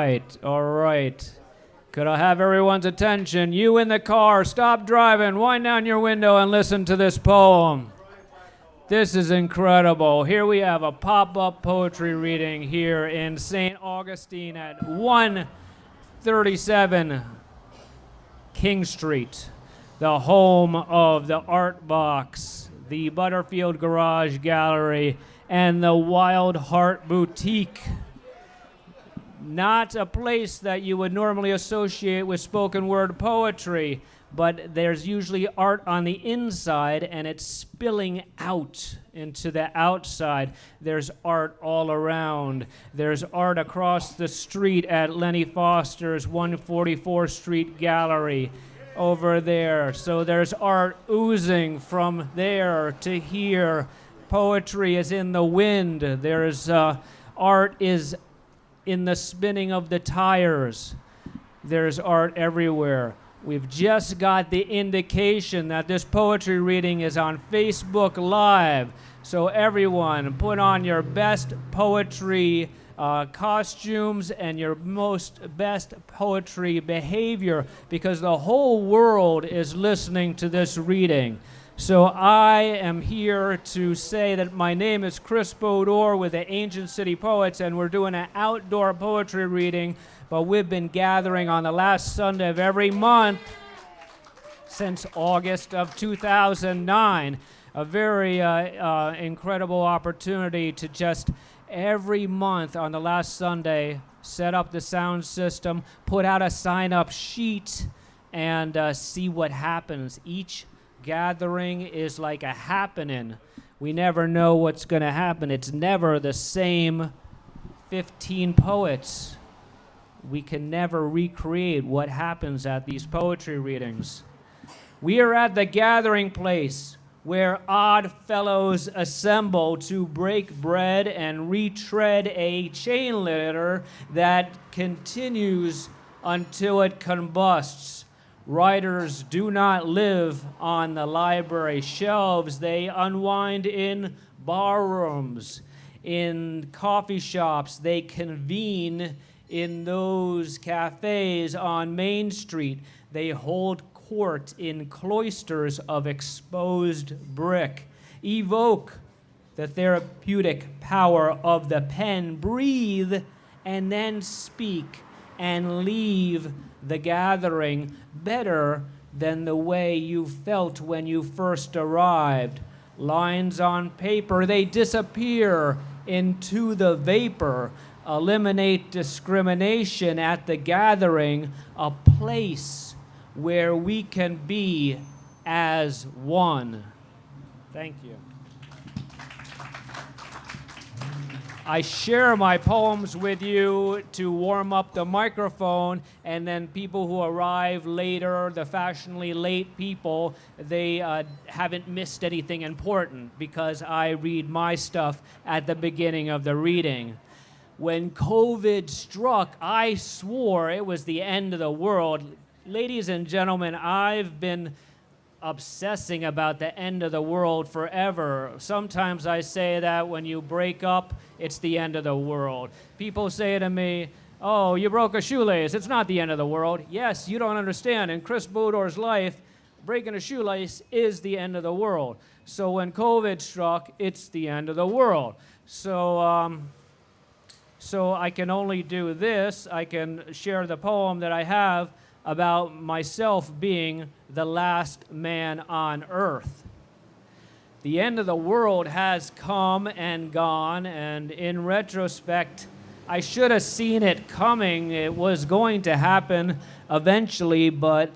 right, all right. Could I have everyone's attention? You in the car, stop driving, wind down your window and listen to this poem. This is incredible. Here we have a pop-up poetry reading here in St. Augustine at 137 King Street, the home of the ArtBox, the Butterfield Garage Gallery, and the WildHeart Boutique. Not a place that you would normally associate with spoken word poetry, but there's usually art on the inside and it's spilling out into the outside. There's art all around. There's art across the street at Lenny Foster's 144th Street Gallery over there. So there's art oozing from there to here. Poetry is in the wind. There's art is in the spinning of the tires. There's art everywhere. We've just got the indication that this poetry reading is on Facebook Live. So everyone, put on your best poetry costumes and your best poetry behavior, because the whole world is listening to this reading. So I am here to say that my name is Chris Bodor with the Ancient City Poets, and we're doing an outdoor poetry reading, but we've been gathering on the last Sunday of every month since August of 2009. A very incredible opportunity to just every month on the last Sunday set up the sound system, put out a sign-up sheet, and see what happens. Each gathering is like a happening. We never know what's going to happen. It's never the same 15 poets. We can never recreate what happens at these poetry readings. We are at the gathering place where odd fellows assemble to break bread and retread a chain letter that continues until it combusts. Writers do not live on the library shelves. They unwind in bar rooms, in coffee shops. They convene in those cafes on Main Street. They hold court in cloisters of exposed brick. Evoke the therapeutic power of the pen. Breathe and then speak, and leave the gathering better than the way you felt when you first arrived. Lines on paper, they disappear into the vapor. Eliminate discrimination at the gathering, a place where we can be as one. Thank you. I share my poems with you to warm up the microphone, and then people who arrive later, the fashionably late people, they haven't missed anything important because I read my stuff at the beginning of the reading. When COVID struck, I swore it was the end of the world. Ladies and gentlemen, I've been obsessing about the end of the world forever. Sometimes I say that when you break up, it's the end of the world. People say to me, oh, you broke a shoelace, it's not the end of the world. Yes, you don't understand. In Chris Bodor's life, breaking a shoelace is the end of the world. So when COVID struck, it's the end of the world. So I can only do this. I can share the poem that I have about myself being the last man on earth. The end of the world has come and gone, and in retrospect, I should have seen it coming. It was going to happen eventually, but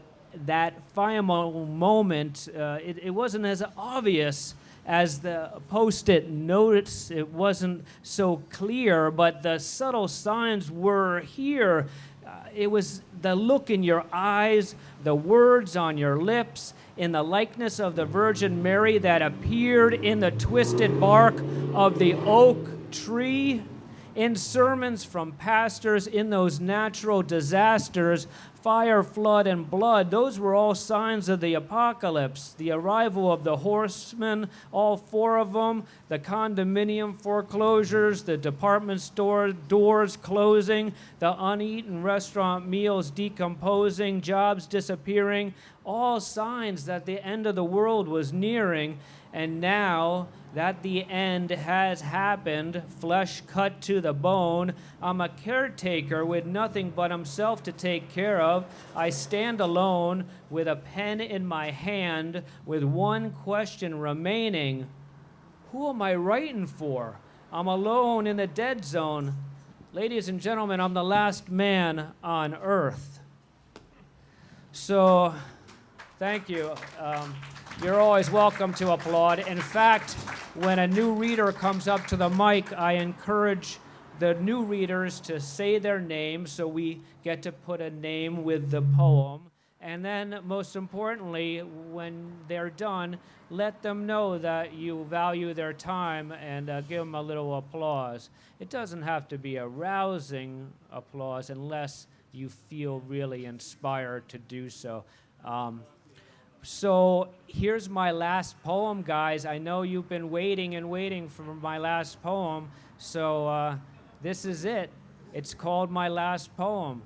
that final moment, it wasn't as obvious as the post-it notes. It wasn't so clear, but the subtle signs were here. It was the look in your eyes, the words on your lips, in the likeness of the Virgin Mary that appeared in the twisted bark of the oak tree. in sermons from pastors, in those natural disasters, fire, flood, and blood, those were all signs of the apocalypse. The arrival of the horsemen, all four of them, the condominium foreclosures, the department store doors closing, the uneaten restaurant meals decomposing, jobs disappearing, all signs that the end of the world was nearing. And now that the end has happened, flesh cut to the bone, I'm a caretaker with nothing but himself to take care of. I stand alone with a pen in my hand with one question remaining. Who am I writing for? I'm alone in the dead zone. Ladies and gentlemen, I'm the last man on earth. So, thank you. You're always welcome to applaud. In fact, when a new reader comes up to the mic, I encourage the new readers to say their name so we get to put a name with the poem. And then, most importantly, when they're done, let them know that you value their time and give them a little applause. It doesn't have to be a rousing applause unless you feel really inspired to do so. So here's my last poem, guys. I know you've been waiting and waiting for my last poem, so this is it. It's called My Last Poem.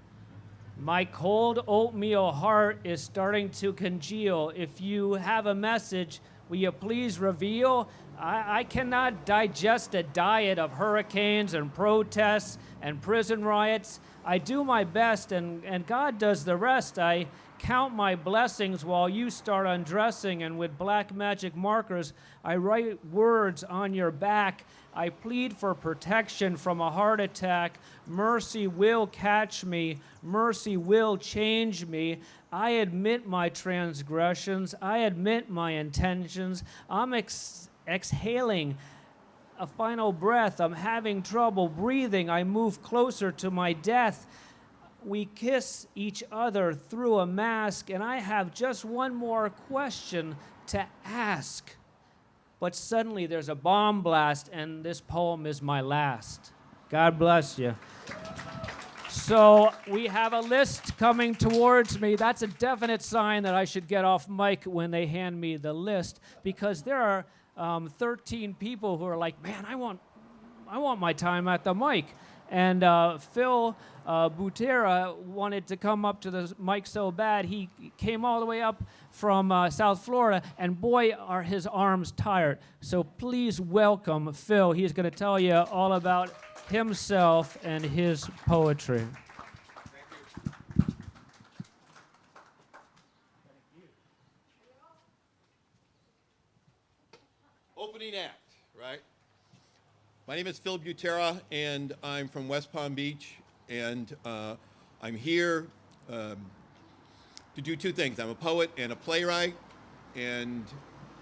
My cold oatmeal heart is starting to congeal. If you have a message, will you please reveal? I cannot digest a diet of hurricanes and protests and prison riots. I do my best, and God does the rest. I count my blessings while you start undressing, and with black magic markers, I write words on your back. I plead for protection from a heart attack. Mercy will catch me. Mercy will change me. I admit my transgressions. I admit my intentions. I'm exhaling a final breath. I'm having trouble breathing. I move closer to my death. We kiss each other through a mask, and I have just one more question to ask. But suddenly there's a bomb blast, and this poem is my last. God bless you. So we have a list coming towards me. That's a definite sign that I should get off mic when they hand me the list, because there are 13 people who are like, man, I want my time at the mic. And Phil Butera wanted to come up to the mic so bad, he came all the way up from South Florida, and boy, are his arms tired. So please welcome Phil. He's going to tell you all about himself and his poetry. Thank you. Opening act, right? My name is Philip Butera, and I'm from West Palm Beach, and I'm here to do two things. I'm a poet and a playwright, and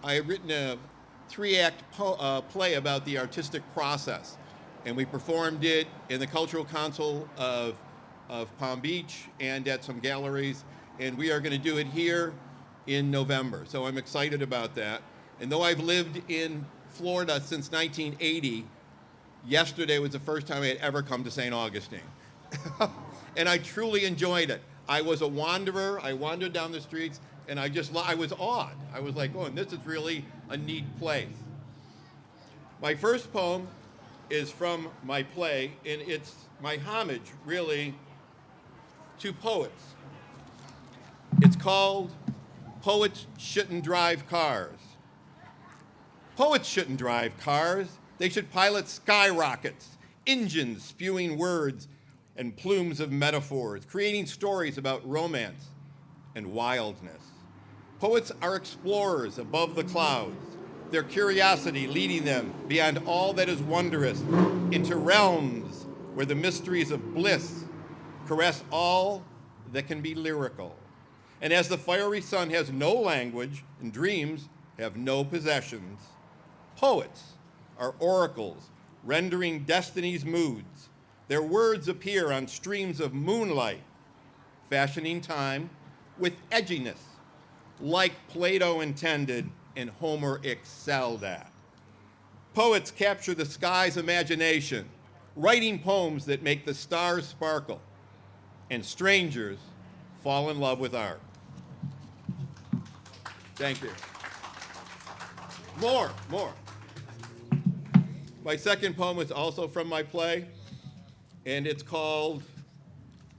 I have written a 3-act play about the artistic process, and we performed it in the Cultural Council of Palm Beach and at some galleries, and we are going to do it here in November, so I'm excited about that. And though I've lived in Florida since 1980, yesterday was the first time I had ever come to St. Augustine. And I truly enjoyed it. I was a wanderer. I wandered down the streets, and I was awed. I was like, oh, and this is really a neat place. My first poem is from my play, and it's my homage, really, to poets. It's called Poets Shouldn't Drive Cars. Poets shouldn't drive cars. They should pilot skyrockets, engines spewing words and plumes of metaphors, creating stories about romance and wildness. Poets are explorers above the clouds, their curiosity leading them beyond all that is wondrous into realms where the mysteries of bliss caress all that can be lyrical. And as the fiery sun has no language and dreams have no possessions, poets are oracles, rendering destiny's moods. Their words appear on streams of moonlight, fashioning time with edginess, like Plato intended and Homer excelled at. Poets capture the sky's imagination, writing poems that make the stars sparkle and strangers fall in love with art. Thank you. More. My second poem is also from my play, and it's called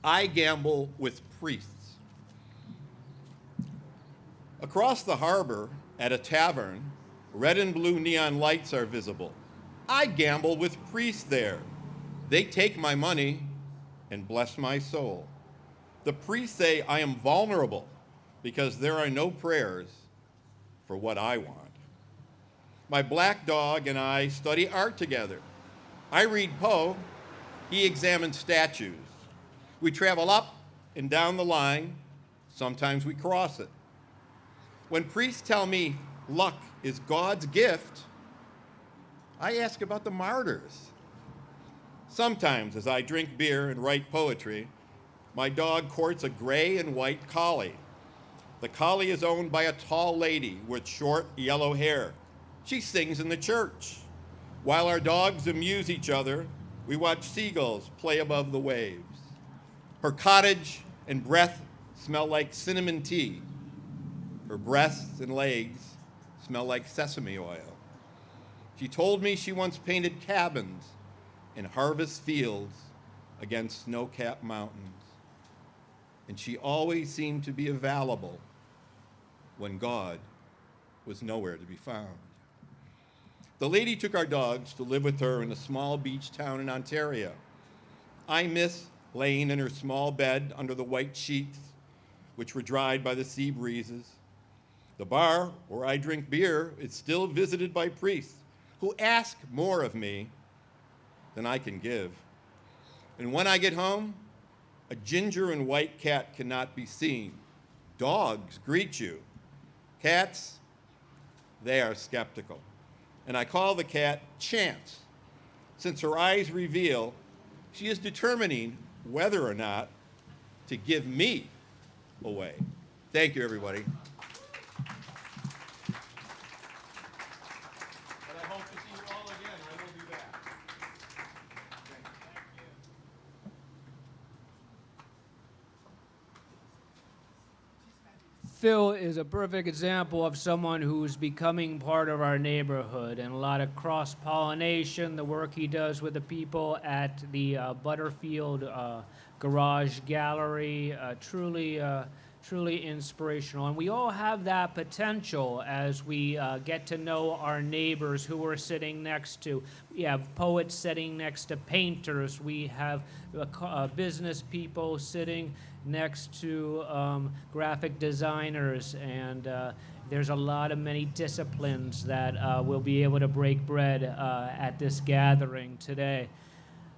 I Gamble with Priests. Across the harbor at a tavern, red and blue neon lights are visible. I gamble with priests there. They take my money and bless my soul. The priests say I am vulnerable because there are no prayers for what I want. My black dog and I study art together. I read Poe, he examines statues. We travel up and down the line, sometimes we cross it. When priests tell me luck is God's gift, I ask about the martyrs. Sometimes as I drink beer and write poetry, my dog courts a gray and white collie. The collie is owned by a tall lady with short yellow hair. She sings in the church. While our dogs amuse each other, we watch seagulls play above the waves. Her cottage and breath smell like cinnamon tea. Her breasts and legs smell like sesame oil. She told me she once painted cabins in harvest fields against snow-capped mountains. And she always seemed to be available when God was nowhere to be found. The lady took our dogs to live with her in a small beach town in Ontario. I miss laying in her small bed under the white sheets, which were dried by the sea breezes. The bar where I drink beer is still visited by priests who ask more of me than I can give. And when I get home, a ginger and white cat cannot be seen. Dogs greet you. Cats, they are skeptical. And I call the cat Chance. Since her eyes reveal, she is determining whether or not to give me away. Thank you, everybody. And I hope to see you all again. I will be back. Thank you. Phil is a perfect example of someone who's becoming part of our neighborhood, and a lot of cross-pollination, the work he does with the people at the Butterfield Garage Gallery, truly inspirational. And we all have that potential as we get to know our neighbors who we're sitting next to. We have poets sitting next to painters. We have business people sitting next to graphic designers, and there's a lot of many disciplines that will be able to break bread at this gathering today.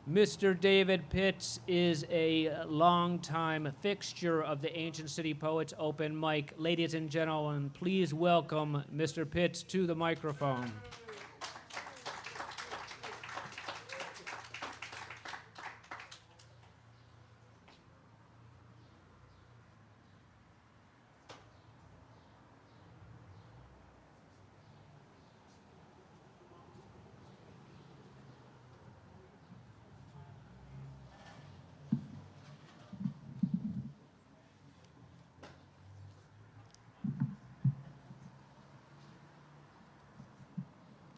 Mr. David Pitts is a longtime fixture of the Ancient City Poets Open Mic. Ladies and gentlemen, please welcome Mr. Pitts to the microphone.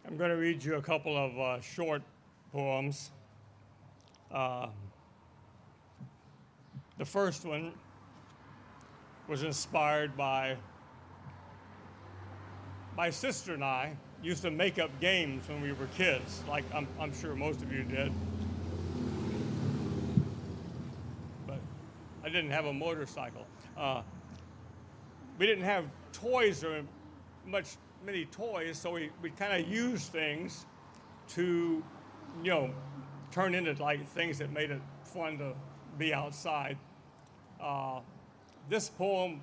I'm going to read you a couple of short poems. The first one was inspired by my sister and I used to make up games when we were kids, like I'm sure most of you did. But I didn't have a motorcycle. We didn't have toys or many toys, so we kind of used things to, turn into like things that made it fun to be outside. This poem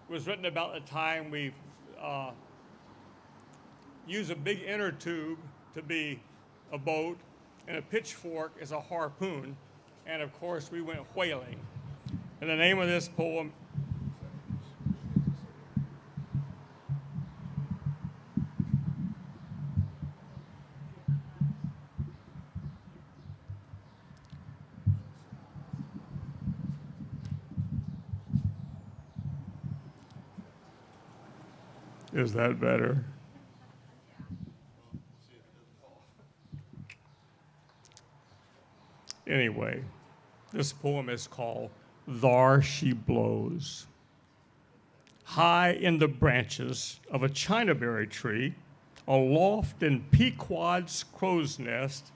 was written about the time we used a big inner tube to be a boat, and a pitchfork is a harpoon, and of course we went whaling. And the name of this poem Is that better? Anyway, this poem is called Thar She Blows. High in the branches of a chinaberry tree, aloft in Pequod's crow's nest,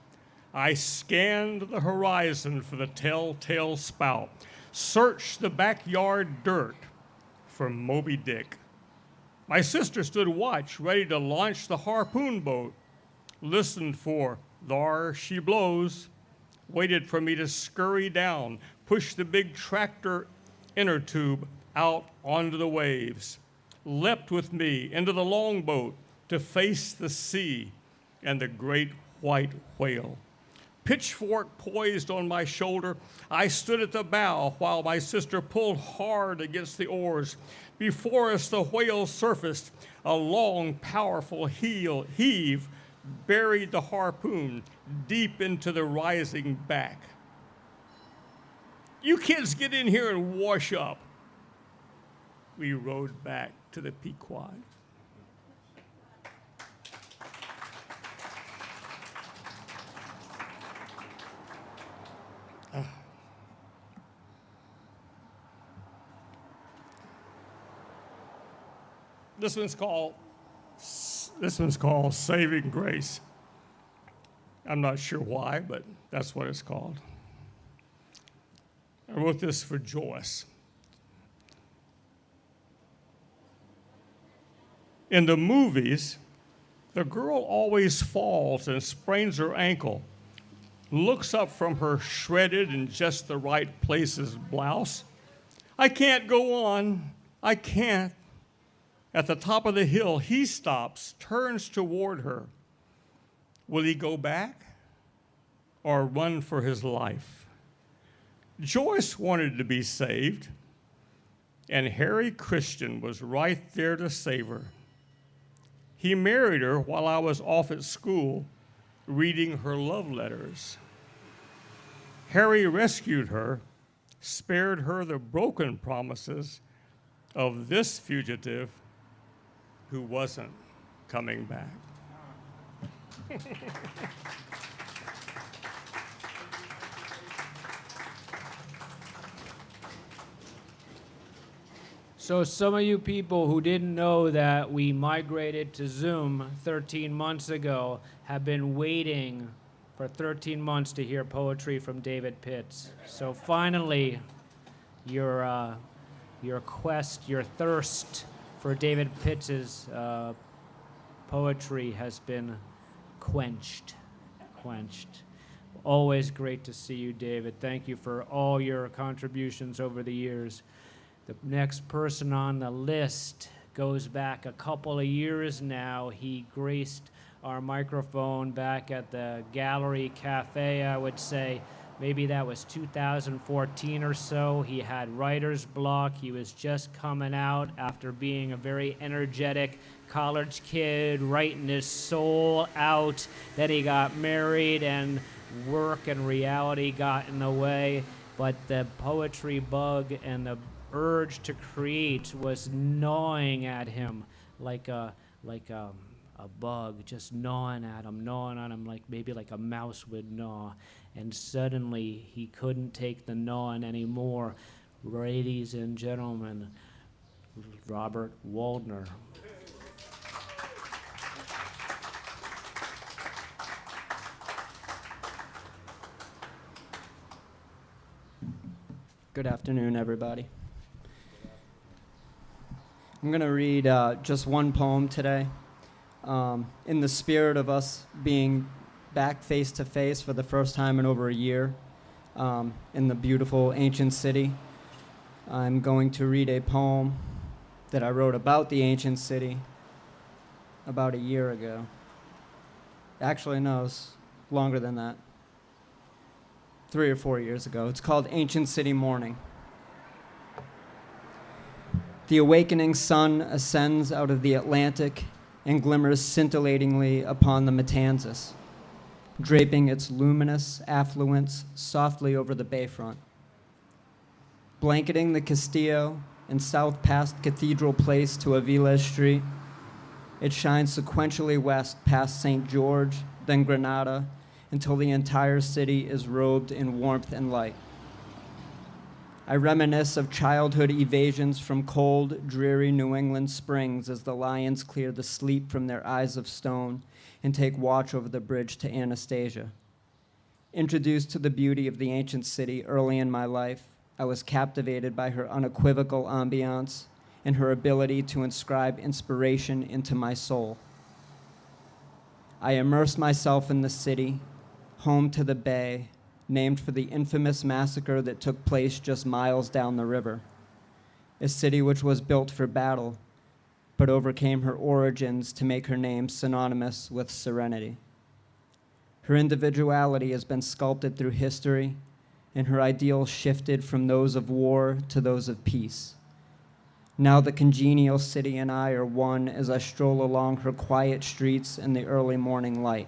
I scanned the horizon for the telltale spout, searched the backyard dirt for Moby Dick. My sister stood watch, ready to launch the harpoon boat, listened for Thar She Blows, waited for me to scurry down, push the big tractor inner tube out onto the waves, leapt with me into the longboat to face the sea and the great white whale. Pitchfork poised on my shoulder, I stood at the bow while my sister pulled hard against the oars. Before us, the whale surfaced. A long, powerful heave buried the harpoon deep into the rising back. You kids get in here and wash up. We rowed back to the Pequod. This one's called Saving Grace. I'm not sure why, but that's what it's called. I wrote this for Joyce. In the movies, the girl always falls and sprains her ankle, looks up from her shredded in just the right places blouse. I can't go on. I can't. At the top of the hill, he stops, turns toward her. Will he go back or run for his life? Joyce wanted to be saved, and Harry Christian was right there to save her. He married her while I was off at school reading her love letters. Harry rescued her, spared her the broken promises of this fugitive who wasn't coming back. So some of you people who didn't know that we migrated to Zoom 13 months ago have been waiting for 13 months to hear poetry from David Pitts. So finally, your quest, your thirst for David Pitts's poetry has been quenched. Always great to see you, David. Thank you for all your contributions over the years. The next person on the list goes back a couple of years now. He graced our microphone back at the Gallery Cafe, I would say. Maybe that was 2014 or so. He had writer's block. He was just coming out after being a very energetic college kid, writing his soul out. Then he got married and work and reality got in the way. But the poetry bug and the urge to create was gnawing at him like a bug, just gnawing at him like maybe like a mouse would gnaw. And suddenly he couldn't take the gnawing anymore. Ladies and gentlemen, Robert Waldner. Good afternoon, everybody. I'm going to read just one poem today. In the spirit of us being back face to face for the first time in over a year in the beautiful ancient city, I'm going to read a poem that I wrote about the ancient city about a year ago. Actually, no, it's longer than that. 3 or 4 years ago. It's called Ancient City Morning. The awakening sun ascends out of the Atlantic and glimmers scintillatingly upon the Matanzas, draping its luminous affluence softly over the bayfront. Blanketing the Castillo and south past Cathedral Place to Aviles Street, It shines sequentially west past St. George, then Granada, until the entire city is robed in warmth and light. I reminisce of childhood evasions from cold, dreary New England springs as the lions clear the sleep from their eyes of stone and take watch over the bridge to Anastasia. Introduced to the beauty of the ancient city early in my life, I was captivated by her unequivocal ambiance and her ability to inscribe inspiration into my soul. I immersed myself in the city, home to the bay, named for the infamous massacre that took place just miles down the river. A city which was built for battle, but overcame her origins to make her name synonymous with serenity. Her individuality has been sculpted through history, and her ideals shifted from those of war to those of peace. Now the congenial city and I are one as I stroll along her quiet streets in the early morning light.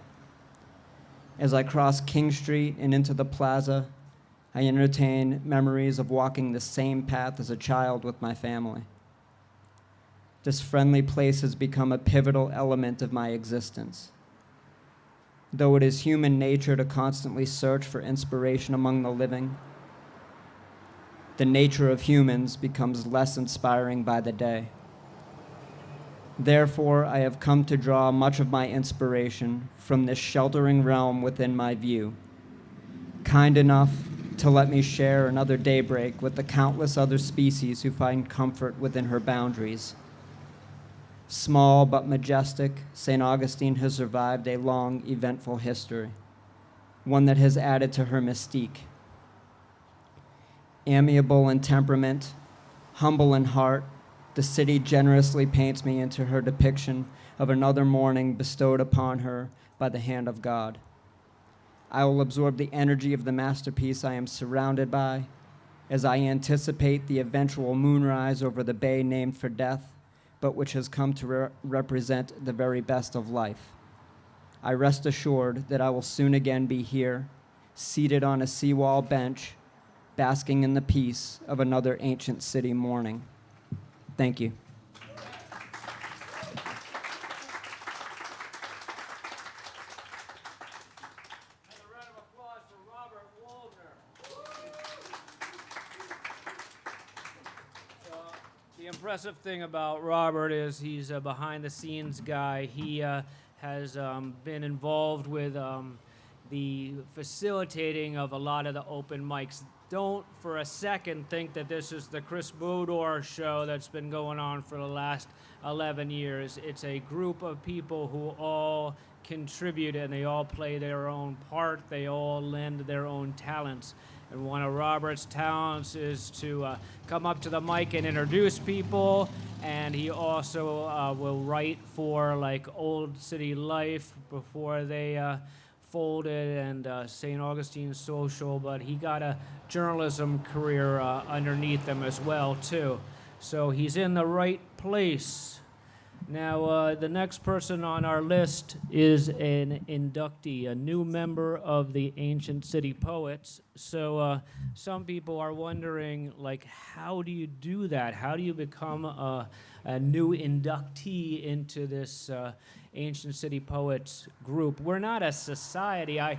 As I cross King Street and into the plaza, I entertain memories of walking the same path as a child with my family. This friendly place has become a pivotal element of my existence. Though it is human nature to constantly search for inspiration among the living, the nature of humans becomes less inspiring by the day. Therefore, I have come to draw much of my inspiration from this sheltering realm within my view, kind enough to let me share another daybreak with the countless other species who find comfort within her boundaries. Small but majestic, St. Augustine has survived a long, eventful history, one that has added to her mystique. Amiable in temperament, humble in heart, the city generously paints me into her depiction of another morning bestowed upon her by the hand of God. I will absorb the energy of the masterpiece I am surrounded by as I anticipate the eventual moonrise over the bay named for death, but which has come to represent the very best of life. I rest assured that I will soon again be here, seated on a seawall bench, basking in the peace of another ancient city morning. Thank you. And a round of applause for Robert Waldner. The impressive thing about Robert is he's a behind-the-scenes guy. He has been involved with the facilitating of a lot of the open mics. Don't for a second think that this is the Chris Bodor show that's been going on for the last 11 years. It's a group of people who all contribute and they all play their own part. They all lend their own talents. And one of Robert's talents is to come up to the mic and introduce people. And he also will write for like Old City Life before they folded and St. Augustine Social, but he got a journalism career underneath him as well too. So he's in the right place. Now the next person on our list is an inductee, a new member of the Ancient City Poets. So some people are wondering, like, how do you do that? How do you become a new inductee into this Ancient City Poets group? We're not a society. I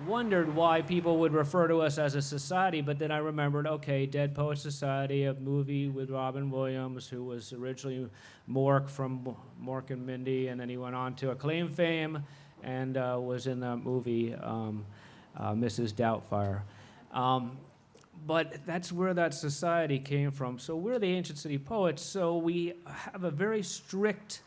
wondered why people would refer to us as a society, but then I remembered, okay, Dead Poets Society, a movie with Robin Williams, who was originally Mork from Mork and Mindy, and then he went on to acclaim fame and was in the movie Mrs. Doubtfire. But that's where that society came from. So we're the Ancient City Poets, so we have a very strict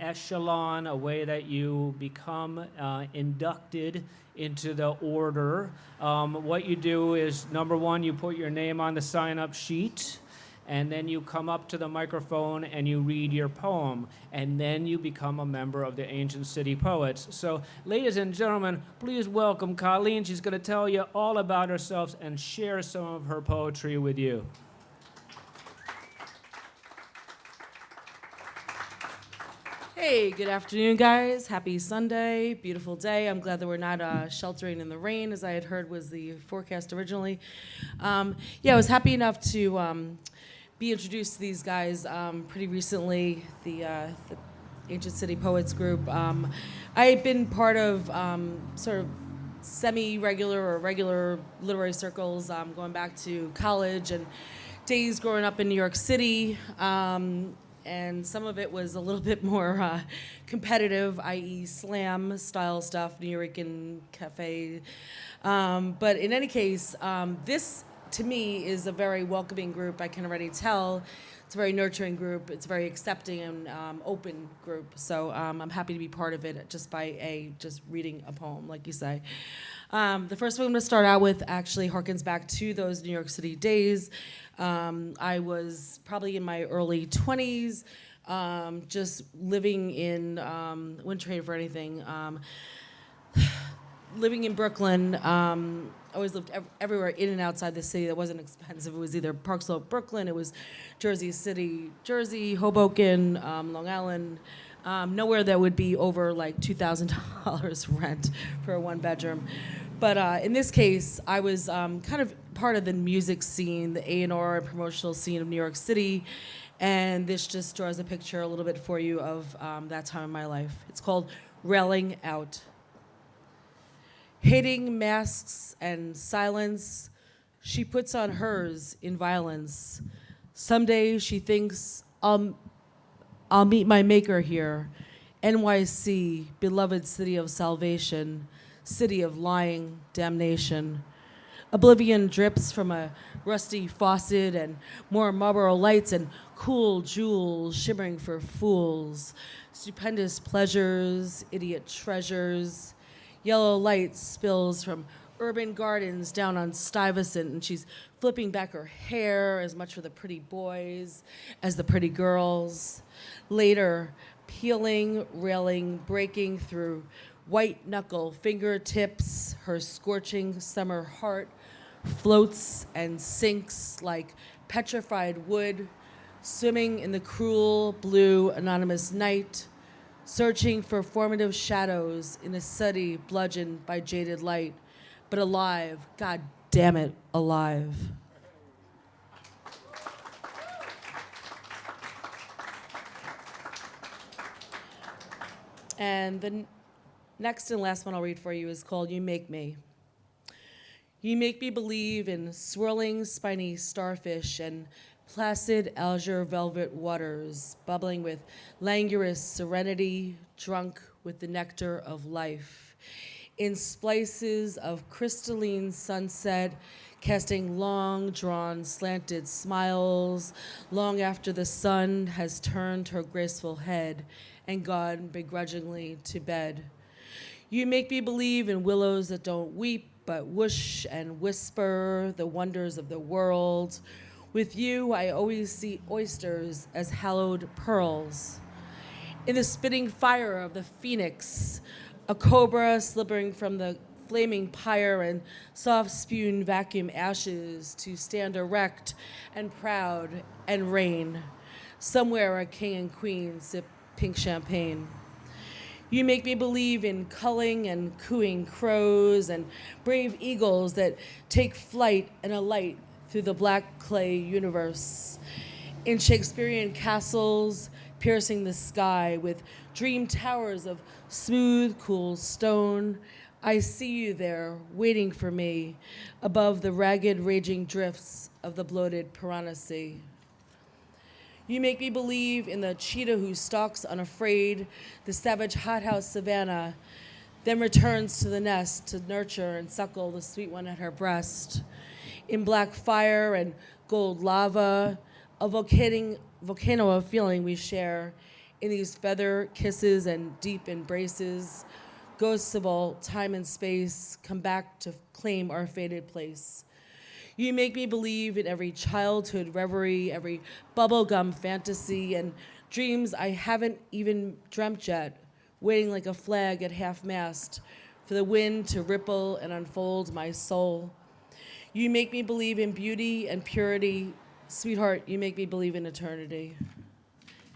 echelon, a way that you become inducted into the order. What you do is, number one, you put your name on the sign-up sheet, and then you come up to the microphone and you read your poem, and then you become a member of the Ancient City Poets. So, ladies and gentlemen, please welcome Colleen. She's going to tell you all about herself and share some of her poetry with you. Hey, good afternoon, guys. Happy Sunday. Beautiful day. I'm glad that we're not sheltering in the rain, as I had heard was the forecast originally. I was happy enough to be introduced to these guys pretty recently. The Ancient City Poets group. I had been part of sort of semi-regular or regular literary circles going back to college and days growing up in New York City. And some of it was a little bit more competitive, i.e. slam style stuff, New Yorkin Cafe. But in any case, this to me is a very welcoming group. I can already tell. It's a very nurturing group. It's a very accepting and open group. So I'm happy to be part of it just by just reading a poem, like you say. The first one I'm going to start out with actually harkens back to those New York City days. I was probably in my early 20s, just living in, wouldn't trade for anything, living in Brooklyn. I always lived everywhere in and outside the city that wasn't expensive. It was either Park Slope, Brooklyn, it was Jersey City, Jersey, Hoboken, Long Island, nowhere that would be over like $2,000 rent for a one bedroom. But in this case, I was kind of part of the music scene, the A&R and promotional scene of New York City, and this just draws a picture a little bit for you of that time in my life. It's called Railing Out. Hating masks and silence, she puts on hers in violence. Someday she thinks, I'll meet my maker here. NYC, beloved city of salvation, city of lying damnation. Oblivion drips from a rusty faucet and more Marlboro lights and cool jewels shimmering for fools. Stupendous pleasures, idiot treasures. Yellow light spills from urban gardens down on Stuyvesant, and she's flipping back her hair as much for the pretty boys as the pretty girls. Later, peeling, railing, breaking through white knuckle fingertips, her scorching summer heart floats and sinks like petrified wood, swimming in the cruel blue anonymous night, searching for formative shadows in a city bludgeoned by jaded light, but alive, God damn it, alive. And the next and last one I'll read for you is called You Make Me. You make me believe in swirling spiny starfish and placid azure velvet waters, bubbling with languorous serenity, drunk with the nectar of life. In splices of crystalline sunset, casting long-drawn, slanted smiles, long after the sun has turned her graceful head and gone begrudgingly to bed. You make me believe in willows that don't weep, but whoosh and whisper the wonders of the world. With you, I always see oysters as hallowed pearls. In the spitting fire of the phoenix, a cobra slipping from the flaming pyre and soft-spewed vacuum ashes to stand erect and proud and reign. Somewhere a king and queen sip pink champagne. You make me believe in culling and cooing crows and brave eagles that take flight and alight through the black clay universe. In Shakespearean castles, piercing the sky with dream towers of smooth, cool stone, I see you there, waiting for me, above the ragged, raging drifts of the bloated Piranha Sea. You make me believe in the cheetah who stalks unafraid the savage hothouse savannah, then returns to the nest to nurture and suckle the sweet one at her breast. In black fire and gold lava, a volcano of feeling we share in these feather kisses and deep embraces. Ghosts of all time and space come back to claim our faded place. You make me believe in every childhood reverie, every bubblegum fantasy, and dreams I haven't even dreamt yet, waiting like a flag at half-mast for the wind to ripple and unfold my soul. You make me believe in beauty and purity. Sweetheart, you make me believe in eternity.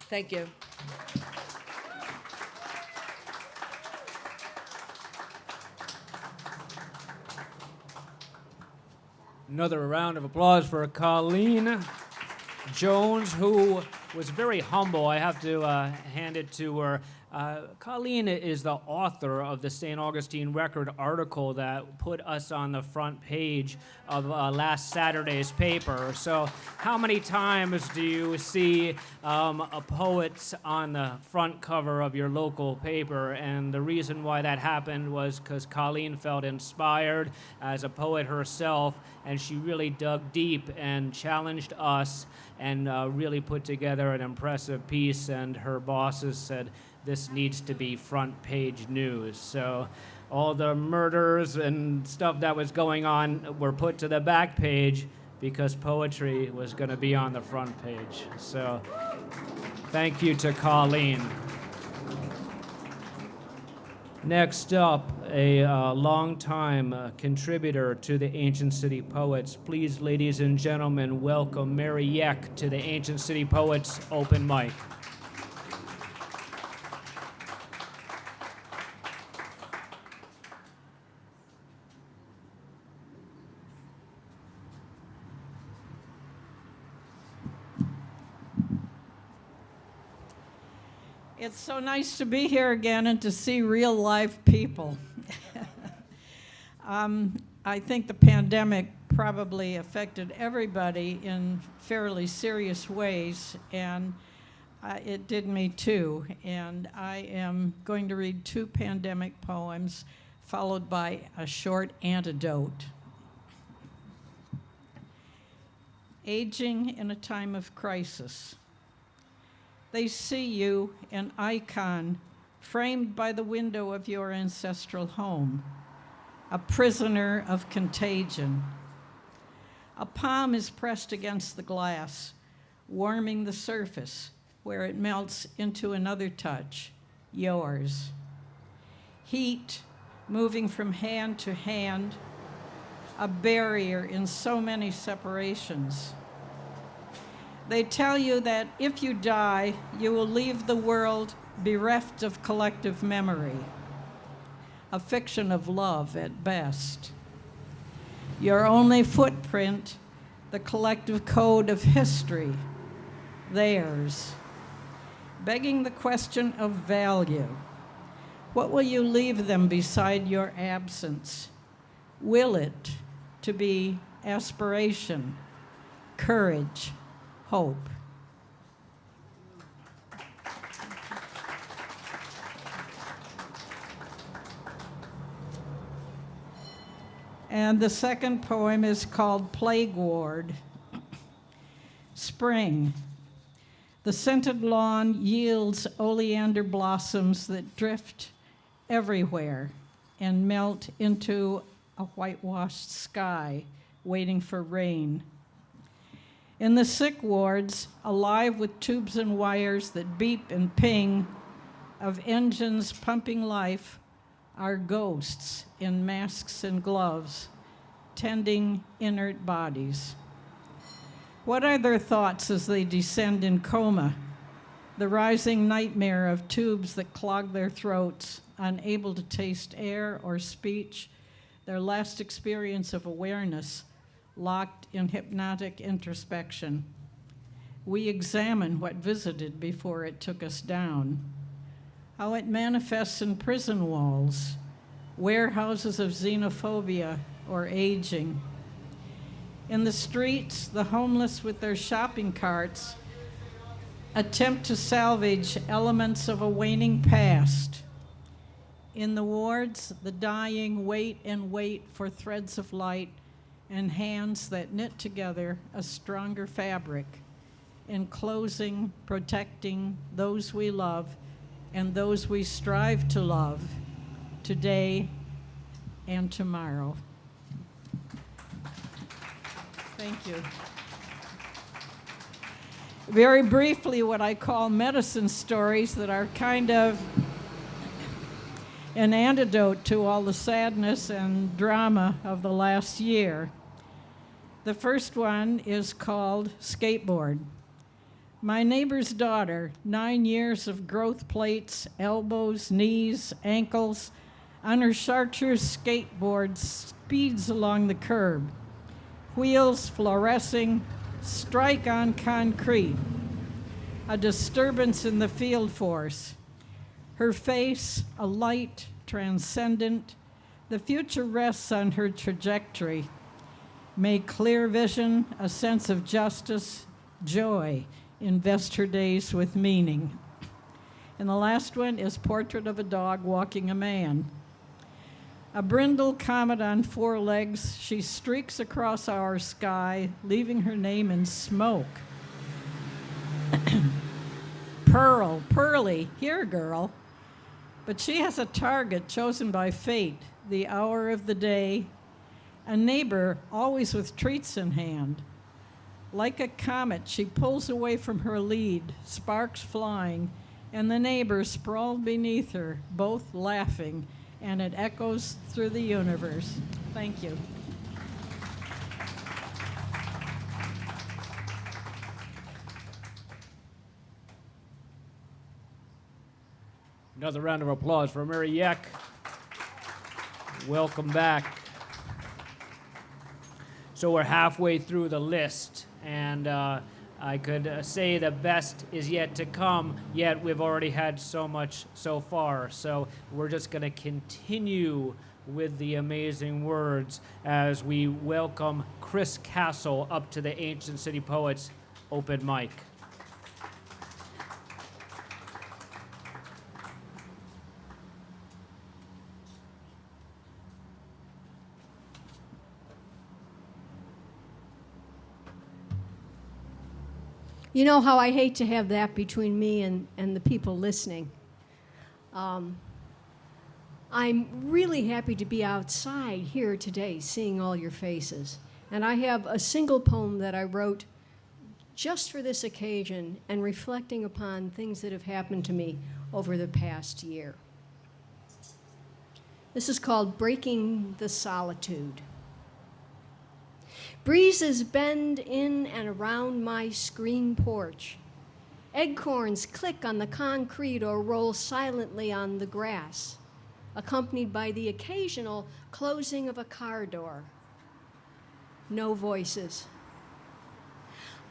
Thank you. Another round of applause for Colleen Jones, who was very humble. I have to hand it to her. Colleen is the author of the St. Augustine Record article that put us on the front page of last Saturday's paper. So how many times do you see a poet on the front cover of your local paper? And the reason why that happened was because Colleen felt inspired as a poet herself, and she really dug deep and challenged us and really put together an impressive piece, and her bosses said, this needs to be front page news. So all the murders and stuff that was going on were put to the back page because poetry was going to be on the front page. So thank you to Colleen. Next up, a longtime contributor to the Ancient City Poets. Please, ladies and gentlemen, welcome Mary Yeck to the Ancient City Poets open mic. It's so nice to be here again and to see real live people. I think the pandemic probably affected everybody in fairly serious ways, and it did me too. And I am going to read 2 pandemic poems followed by a short antidote. Aging in a time of crisis. They see you, an icon, framed by the window of your ancestral home, a prisoner of contagion. A palm is pressed against the glass, warming the surface where it melts into another touch, yours. Heat moving from hand to hand, a barrier in so many separations. They tell you that if you die, you will leave the world bereft of collective memory, a fiction of love at best. Your only footprint, the collective code of history, theirs, begging the question of value. What will you leave them beside your absence? Will it to be aspiration, courage, hope? And the second poem is called Plague Ward. Spring. The scented lawn yields oleander blossoms that drift everywhere and melt into a whitewashed sky, waiting for rain. In the sick wards, alive with tubes and wires that beep and ping, of engines pumping life, are ghosts in masks and gloves, tending inert bodies. What are their thoughts as they descend in coma, the rising nightmare of tubes that clog their throats, unable to taste air or speech, their last experience of awareness, locked in hypnotic introspection? We examine what visited before it took us down, how it manifests in prison walls, warehouses of xenophobia or aging. In the streets, the homeless with their shopping carts attempt to salvage elements of a waning past. In the wards, the dying wait and wait for threads of light and hands that knit together a stronger fabric, enclosing, protecting those we love and those we strive to love today and tomorrow. Thank you. Very briefly, what I call medicine stories that are kind of an antidote to all the sadness and drama of the last year. The first one is called Skateboard. My neighbor's daughter, 9 years of growth plates, elbows, knees, ankles, on her chartreuse skateboard speeds along the curb. Wheels fluorescing, strike on concrete. a disturbance in the field force. Her face, a light, transcendent. The future rests on her trajectory. May clear vision, a sense of justice, joy, invest her days with meaning. And the last one is Portrait of a Dog Walking a Man. A brindle comet on 4 legs, she streaks across our sky, leaving her name in smoke. Pearly, here, girl. But she has a target chosen by fate, the hour of the day, a neighbor always with treats in hand. Like a comet, she pulls away from her lead, sparks flying, and the neighbor sprawled beneath her, both laughing, and it echoes through the universe. Thank you. Another round of applause for Mary Yeck. Welcome back. So we're halfway through the list, and I could say the best is yet to come, yet we've already had so much so far. So we're just going to continue with the amazing words as we welcome Chris Kastle up to the Ancient City Poets open mic. You know how I hate to have that between me and the people listening. I'm really happy to be outside here today seeing all your faces. And I have a single poem that I wrote just for this occasion and reflecting upon things that have happened to me over the past year. This is called Breaking the Solitude. Breezes bend in and around my screen porch. Acorns click on the concrete or roll silently on the grass, accompanied by the occasional closing of a car door. No voices.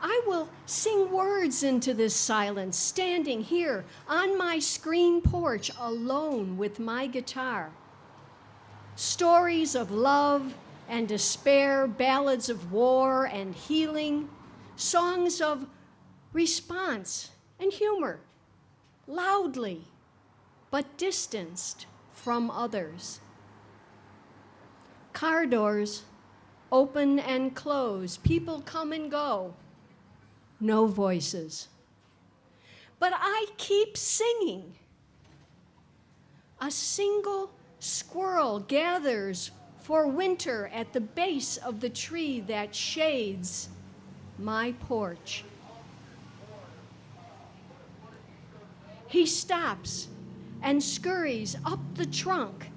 I will sing words into this silence, standing here on my screen porch alone with my guitar. Stories of love and despair, ballads of war and healing, songs of response and humor, loudly but distanced from others. Car doors open and close, people come and go, no voices. But I keep singing. A single squirrel gathers for winter at the base of the tree that shades my porch. He stops and scurries up the trunk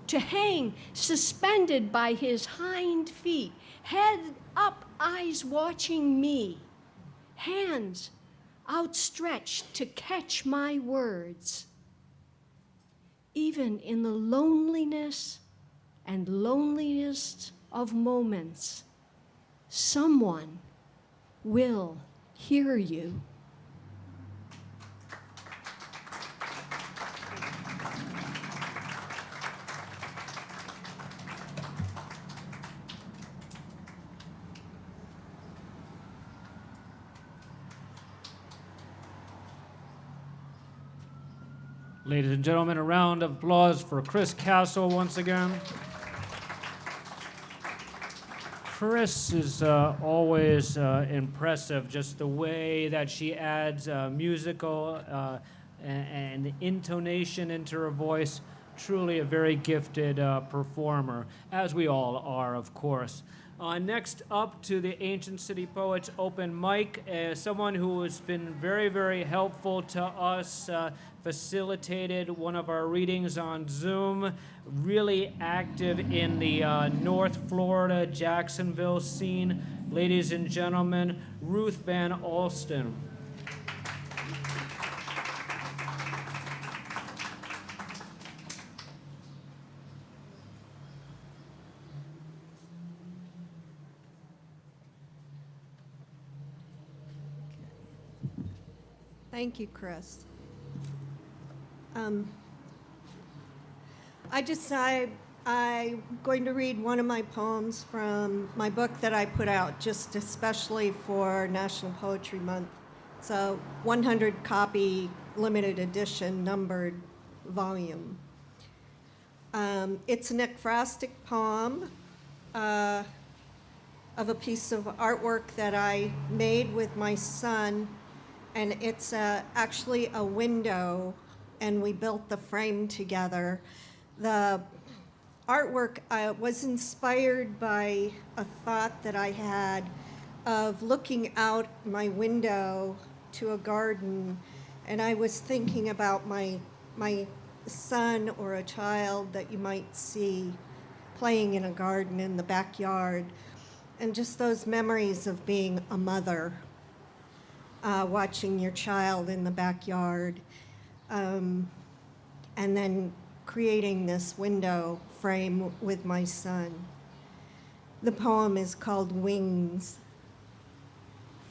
to hang suspended by his hind feet, head up, eyes watching me, hands outstretched to catch my words. Even in the loneliness and loneliest of moments, someone will hear you. Ladies and gentlemen, a round of applause for Chris Kastle once again. Chris is always impressive, just the way that she adds musical and intonation into her voice. Truly a very gifted performer, as we all are, of course. Next up to the Ancient City Poets open mic, someone who has been very, very helpful to us, facilitated one of our readings on Zoom, really active in the North Florida, Jacksonville scene. Ladies and gentlemen, Ruth Van Alstine. Thank you, Chris. I decided I'm going to read one of my poems from my book that I put out just especially for National Poetry Month. It's a 100-copy, limited edition, numbered volume. It's an ekphrastic poem of a piece of artwork that I made with my son, and it's actually a window, and we built the frame together. The artwork was inspired by a thought that I had of looking out my window to a garden, and I was thinking about my son or a child that you might see playing in a garden in the backyard, and just those memories of being a mother, watching your child in the backyard, and then creating this window frame with my son. The poem is called Wings.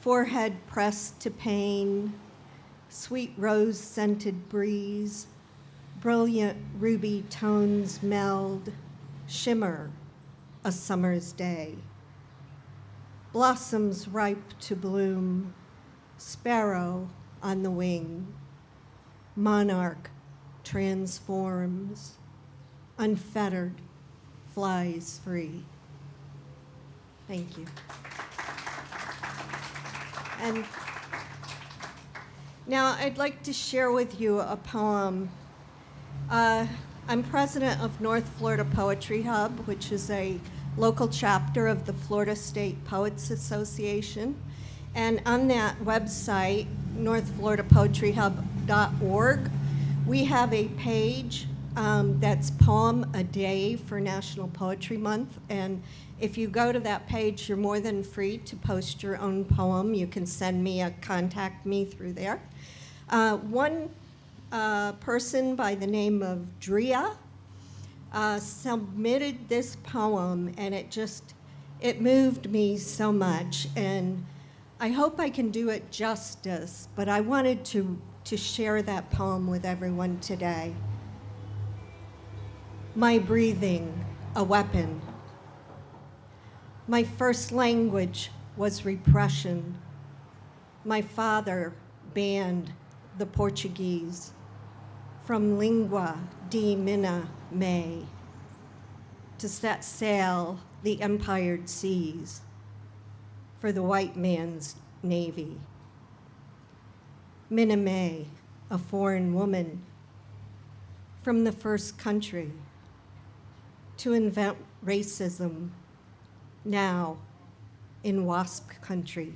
Forehead pressed to pain, sweet rose-scented breeze, brilliant ruby tones meld, shimmer, a summer's day. Blossoms ripe to bloom, sparrow on the wing, monarch transforms, unfettered, flies free. Thank you. And now I'd like to share with you a poem. I'm president of North Florida Poetry Hub, which is a local chapter of the Florida State Poets Association. And on that website, northfloridapoetryhub.org, we have a page that's Poem a Day for National Poetry Month. And if you go to that page, you're more than free to post your own poem. You can send me contact me through there. One person by the name of Drea submitted this poem, and it moved me so much. And I hope I can do it justice, but I wanted to share that poem with everyone today. My breathing, a weapon. My first language was repression. My father banned the Portuguese from língua de minha mãe to set sail the empired seas for the white man's navy. Miname, a foreign woman from the first country to invent racism, now in WASP country,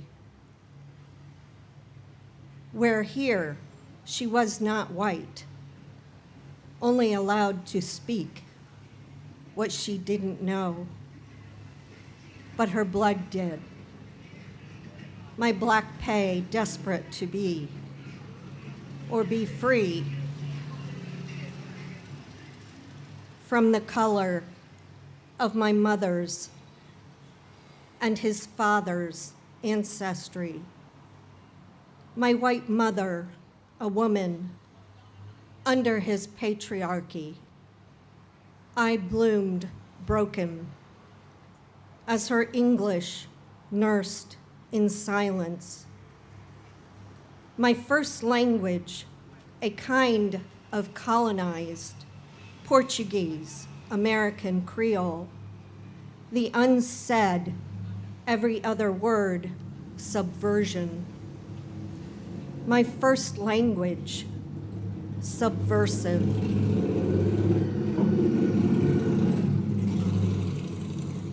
where here she was not white, only allowed to speak what she didn't know, but her blood did. My black pay desperate to be, or be free from the color of my mother's and his father's ancestry. My white mother, a woman, under his patriarchy. I bloomed broken as her English nursed in silence. My first language, a kind of colonized Portuguese, American Creole, the unsaid, every other word, subversion. My first language, subversive.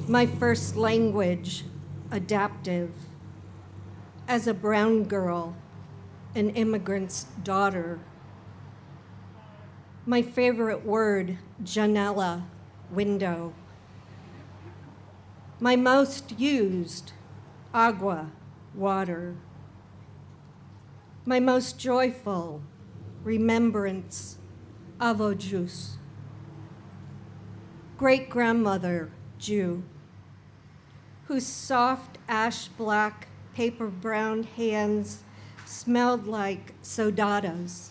My first language, adaptive. As a brown girl, an immigrant's daughter. My favorite word, janela, window. My most used, agua, water. My most joyful, remembrance, avo juice. Great-grandmother, Jew, whose soft ash-black, paper-brown hands smelled like sodadas,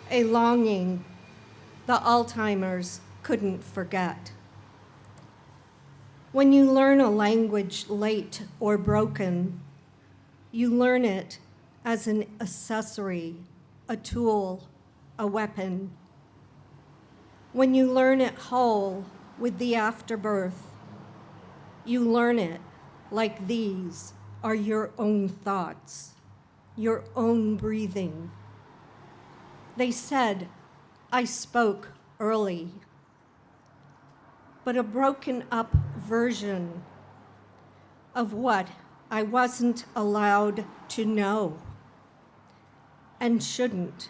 a longing the Alzheimer's couldn't forget. When you learn a language late or broken, you learn it as an accessory, a tool, a weapon. When you learn it whole with the afterbirth, you learn it like these are your own thoughts, your own breathing. They said I spoke early, but a broken up version of what I wasn't allowed to know and shouldn't.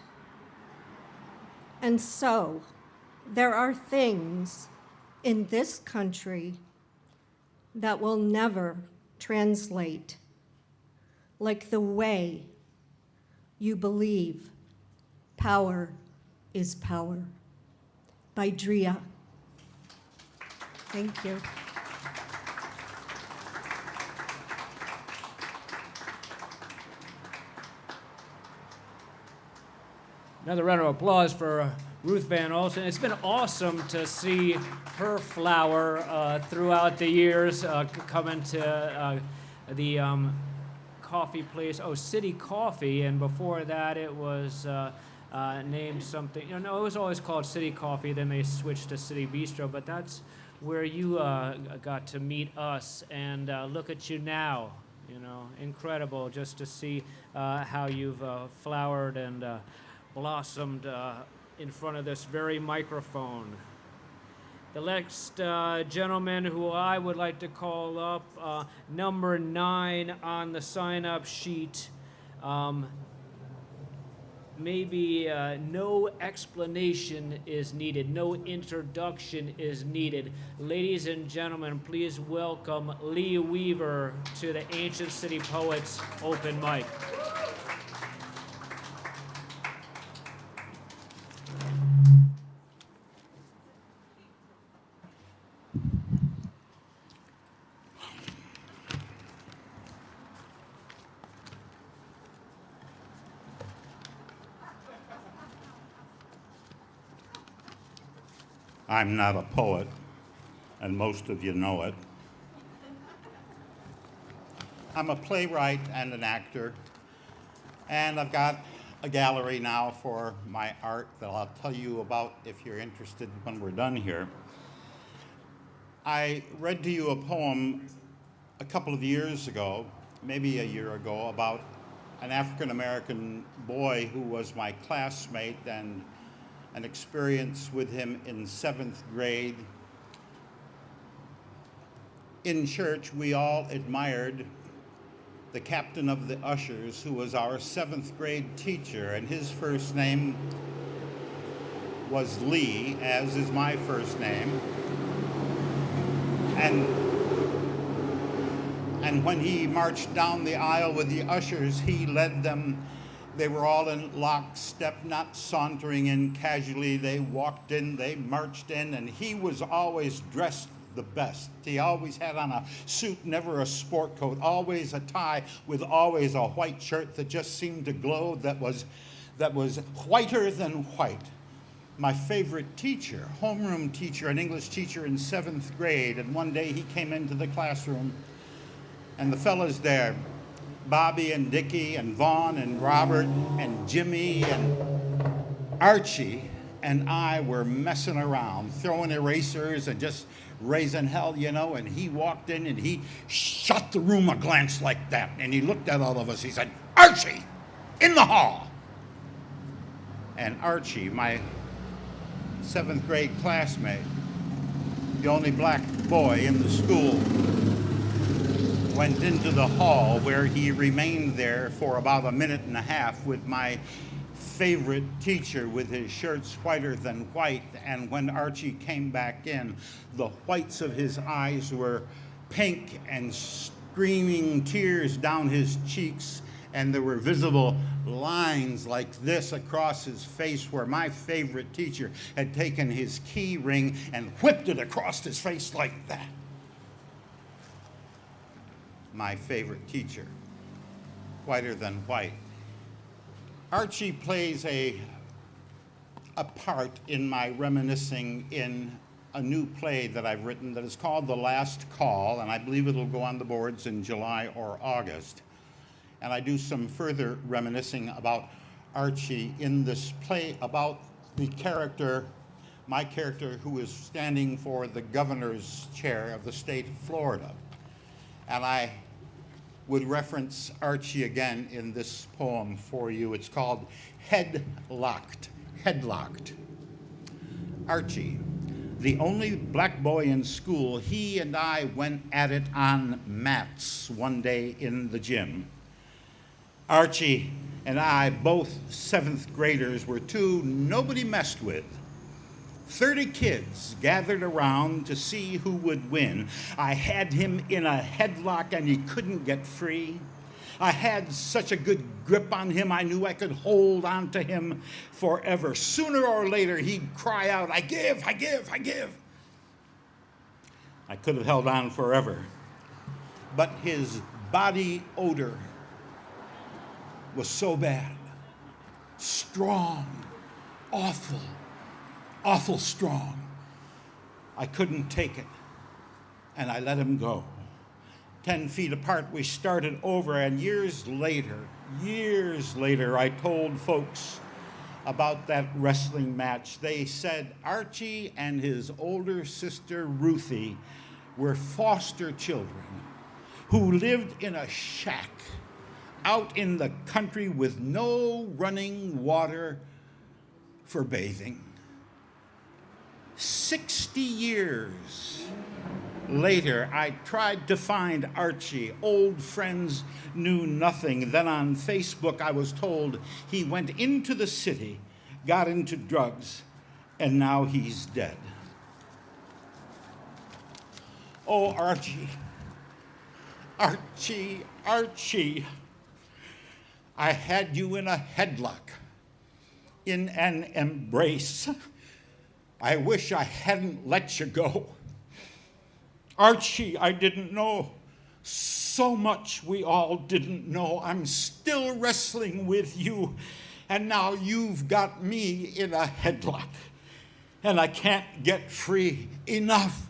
And so there are things in this country that will never translate, like the way you believe power is power. By Drea. Thank you. Another round of applause for Ruth Van Alstine. It's been awesome to see her flower throughout the years, coming to the coffee place, City Coffee, and before that it was named something, no, it was always called City Coffee, then they switched to City Bistro, but that's where you got to meet us, and look at you now, incredible just to see how you've flowered and blossomed in front of this very microphone. The next gentleman who I would like to call up, number 9 on the sign-up sheet, maybe no explanation is needed, no introduction is needed. Ladies and gentlemen, please welcome Lee Weaver to the Ancient City Poets open mic. I'm not a poet, and most of you know it. I'm a playwright and an actor, and I've got a gallery now for my art that I'll tell you about if you're interested when we're done here. I read to you a poem a couple of years ago, maybe a year ago, about an African-American boy who was my classmate, and an experience with him in 7th grade. In church, we all admired the captain of the ushers, who was our 7th grade teacher, and his first name was Lee, as is my first name. And when he marched down the aisle with the ushers, he led them. They were all in lockstep, not sauntering in casually. They walked in, they marched in, and he was always dressed the best. He always had on a suit, never a sport coat, always a tie with always a white shirt that just seemed to glow, that was whiter than white. My favorite teacher, homeroom teacher, an English teacher in 7th grade, and one day he came into the classroom, and the fellas there, Bobby and Dickie and Vaughn and Robert and Jimmy and Archie and I were messing around, throwing erasers and just raising hell, and he walked in and he shot the room a glance like that, and he looked at all of us. He said, "Archie, in the hall." And Archie, my 7th grade classmate, the only black boy in the school, went into the hall, where he remained there for about a minute and a half with my favorite teacher, with his shirts whiter than white. And when Archie came back in, the whites of his eyes were pink and streaming tears down his cheeks, and there were visible lines like this across his face, where my favorite teacher had taken his key ring and whipped it across his face like that. My favorite teacher whiter than white. Archie plays a part in my reminiscing in a new play that I've written that is called The Last Call, and I believe it'll go on the boards in July or August. And I do some further reminiscing about Archie in this play about the character, my character, who is standing for the governor's chair of the state of Florida. And I would reference Archie again in this poem for you. It's called Headlocked. Headlocked. Archie, the only black boy in school, he and I went at it on mats one day in the gym. Archie and I, both 7th graders, were two nobody messed with. 30 kids gathered around to see who would win. I had him in a headlock and he couldn't get free. I had such a good grip on him, I knew I could hold on to him forever. Sooner or later, he'd cry out, I give, I give, I give. I could have held on forever. But his body odor was so bad, strong, awful, awful strong. I couldn't take it, and I let him go. 10 feet apart, we started over, and years later, I told folks about that wrestling match. They said Archie and his older sister, Ruthie, were foster children who lived in a shack out in the country with no running water for bathing. 60 years later, I tried to find Archie. Old friends knew nothing. Then on Facebook, I was told he went into the city, got into drugs, and now he's dead. Oh, Archie, Archie, Archie. I had you in a headlock, in an embrace. I wish I hadn't let you go. Archie, I didn't know. So much we all didn't know. I'm still wrestling with you, and now you've got me in a headlock, and I can't get free. Enough.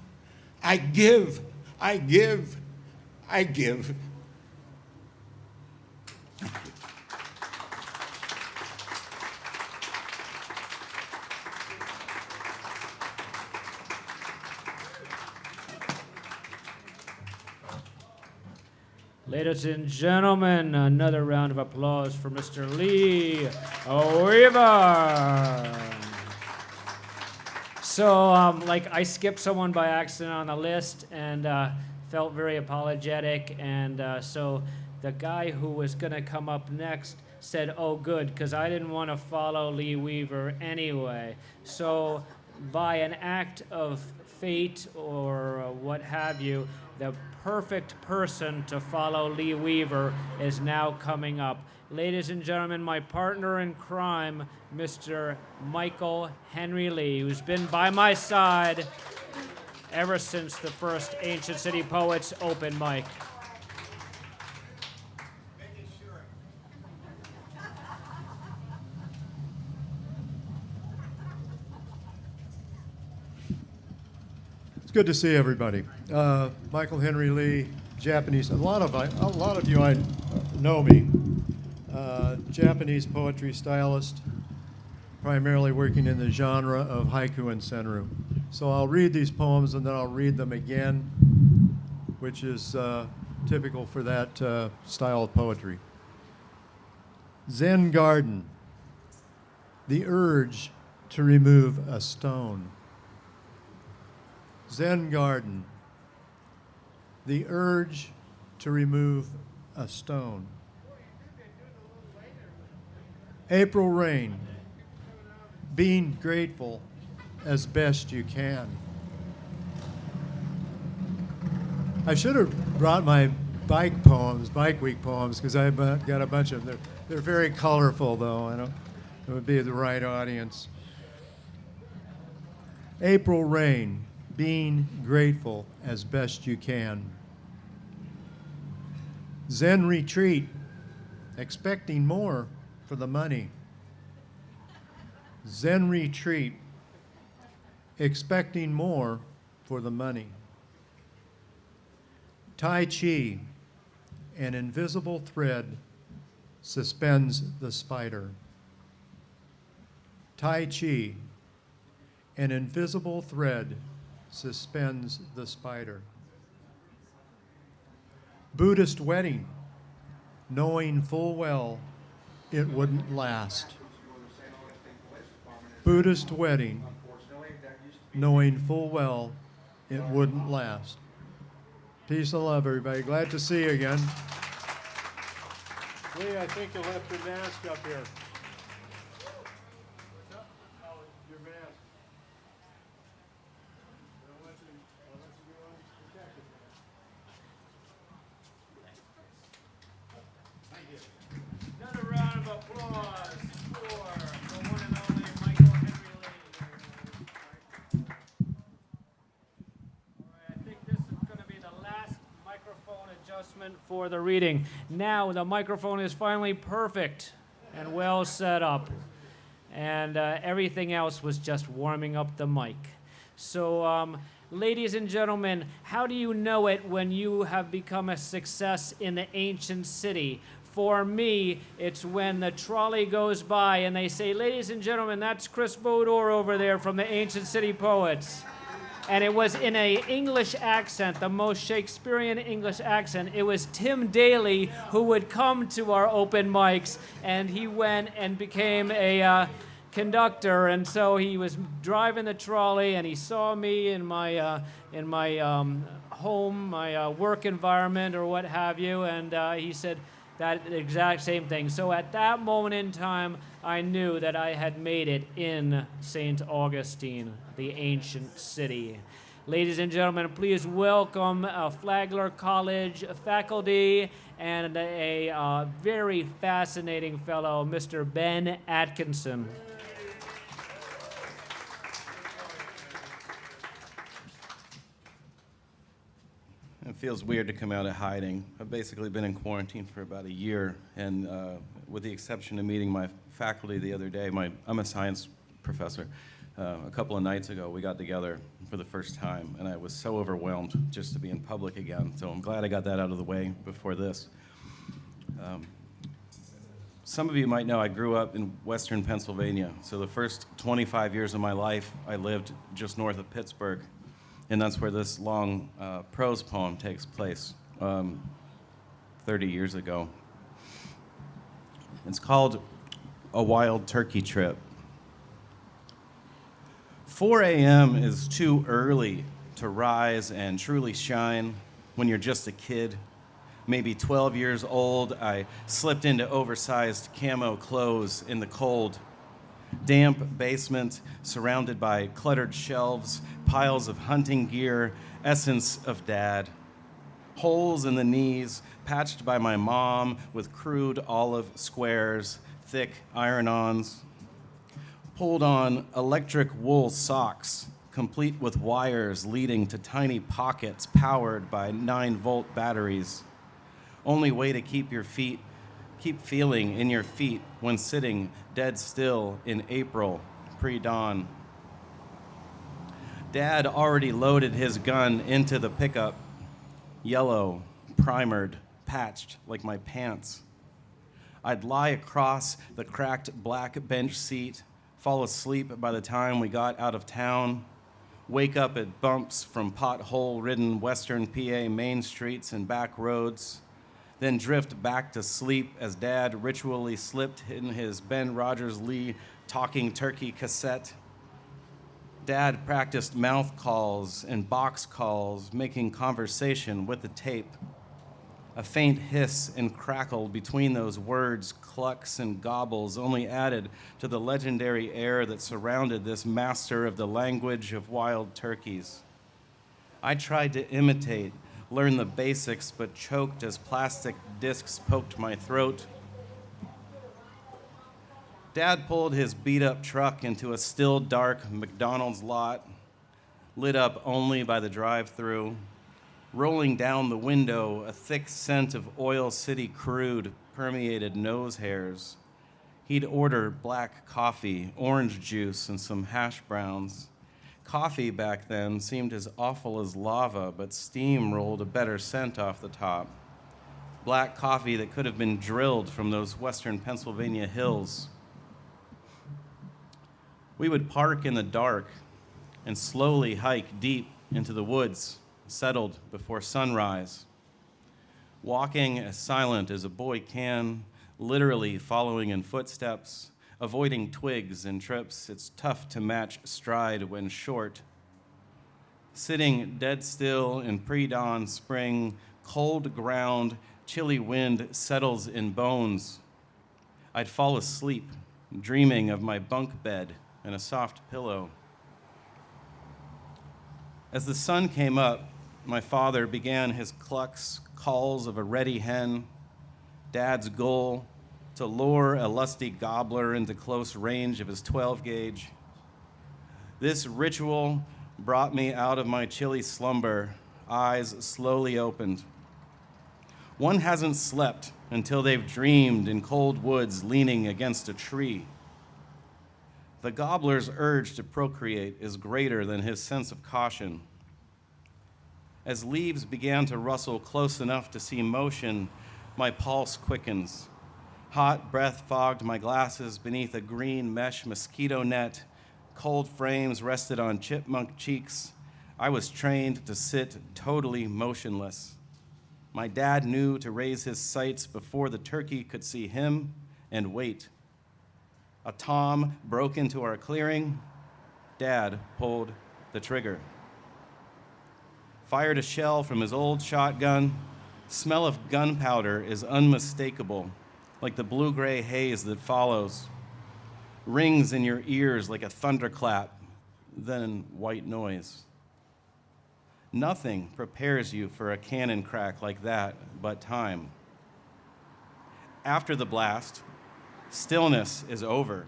I give, I give, I give. Ladies and gentlemen, another round of applause for Mr. Lee Weaver. So, I skipped someone by accident on the list and felt very apologetic. And so the guy who was going to come up next said, oh, good, because I didn't want to follow Lee Weaver anyway. So by an act of fate or what have you, the perfect person to follow Lee Weaver is now coming up. Ladies and gentlemen, my partner in crime, Mr. Michael Henry Lee, who's been by my side ever since the first Ancient City Poets open mic. It's good to see everybody. Michael Henry Lee, Japanese. A lot of you know me. Japanese poetry stylist, primarily working in the genre of haiku and senryu. So I'll read these poems and then I'll read them again, which is typical for that style of poetry. Zen Garden, the urge to remove a stone. Zen Garden, the urge to remove a stone. April rain, being grateful as best you can. I should have brought my bike week poems, because I've got a bunch of them. They're very colorful, though. I don't, it would be the right audience. April rain, being grateful as best you can. Zen retreat, expecting more for the money. Zen retreat, expecting more for the money. Tai Chi, an invisible thread suspends the spider. Tai Chi, an invisible thread suspends the spider. Buddhist wedding, knowing full well it wouldn't last. Buddhist wedding, knowing full well it wouldn't last. Peace and love, everybody. Glad to see you again. Lee, I think you'll have your mask up here. Your mask. Another round of applause for the one and only Michael Henry Lee. All right, I think this is going to be the last microphone adjustment for the reading. Now the microphone is finally perfect and well set up, and everything else was just warming up the mic. So, ladies and gentlemen, how do you know it when you have become a success in the ancient city? For me, it's when the trolley goes by and they say, ladies and gentlemen, that's Chris Bodor over there from the Ancient City Poets. And it was in an English accent, the most Shakespearean English accent. It was Tim Daly who would come to our open mics, and he went and became a conductor. And so he was driving the trolley, and he saw me in my home, my work environment, or what have you, and he said that exact same thing. So at that moment in time, I knew that I had made it in St. Augustine, the ancient city. Ladies and gentlemen, please welcome Flagler College faculty and a very fascinating fellow, Mr. Ben Atkinson. It feels weird to come out of hiding. I've basically been in quarantine for about a year, and with the exception of meeting my faculty the other day, I'm a science professor. A couple of nights ago, we got together for the first time, and I was so overwhelmed just to be in public again. So I'm glad I got that out of the way before this. Some of you might know I grew up in Western Pennsylvania. So the first 25 years of my life, I lived just north of Pittsburgh. And that's where this long prose poem takes place 30 years ago. It's called A Wild Turkey Trip. 4 a.m. is too early to rise and truly shine when you're just a kid. Maybe 12 years old, I slipped into oversized camo clothes in the cold. Damp basement surrounded by cluttered shelves, piles of hunting gear, essence of dad. Holes in the knees, patched by my mom with crude olive squares, thick iron-ons. Pulled on electric wool socks, complete with wires leading to tiny pockets powered by 9-volt batteries. Only way to keep feeling in your feet when sitting dead still in April, pre-dawn. Dad already loaded his gun into the pickup, yellow, primered, patched like my pants. I'd lie across the cracked black bench seat, fall asleep by the time we got out of town, wake up at bumps from pothole-ridden Western PA main streets and back roads, then drift back to sleep as Dad ritually slipped in his Ben Rogers-Lee Talking Turkey cassette. Dad practiced mouth calls and box calls, making conversation with the tape. A faint hiss and crackle between those words, clucks and gobbles, only added to the legendary air that surrounded this master of the language of wild turkeys. I tried to imitate, learn the basics, but choked as plastic discs poked my throat. Dad pulled his beat-up truck into a still dark McDonald's lot, lit up only by the drive-through. Rolling down the window, a thick scent of Oil City crude permeated nose hairs. He'd order black coffee, orange juice, and some hash browns. Coffee back then seemed as awful as lava, but steam rolled a better scent off the top. Black coffee that could have been drilled from those western Pennsylvania hills. We would park in the dark and slowly hike deep into the woods, settled before sunrise. Walking as silent as a boy can, literally following in footsteps, avoiding twigs and trips. It's tough to match stride when short. Sitting dead still in pre-dawn spring, cold ground, chilly wind settles in bones. I'd fall asleep, dreaming of my bunk bed and a soft pillow. As the sun came up, my father began his clucks, calls of a ready hen. Dad's goal, to lure a lusty gobbler into close range of his 12-gauge. This ritual brought me out of my chilly slumber, eyes slowly opened. One hasn't slept until they've dreamed in cold woods leaning against a tree. The gobbler's urge to procreate is greater than his sense of caution. As leaves began to rustle close enough to see motion, my pulse quickens. Hot breath fogged my glasses beneath a green mesh mosquito net. Cold frames rested on chipmunk cheeks. I was trained to sit totally motionless. My dad knew to raise his sights before the turkey could see him and wait. A tom broke into our clearing. Dad pulled the trigger. Fired a shell from his old shotgun. Smell of gunpowder is unmistakable, like the blue-gray haze that follows. Rings in your ears like a thunderclap, then white noise. Nothing prepares you for a cannon crack like that but time. After the blast, stillness is over.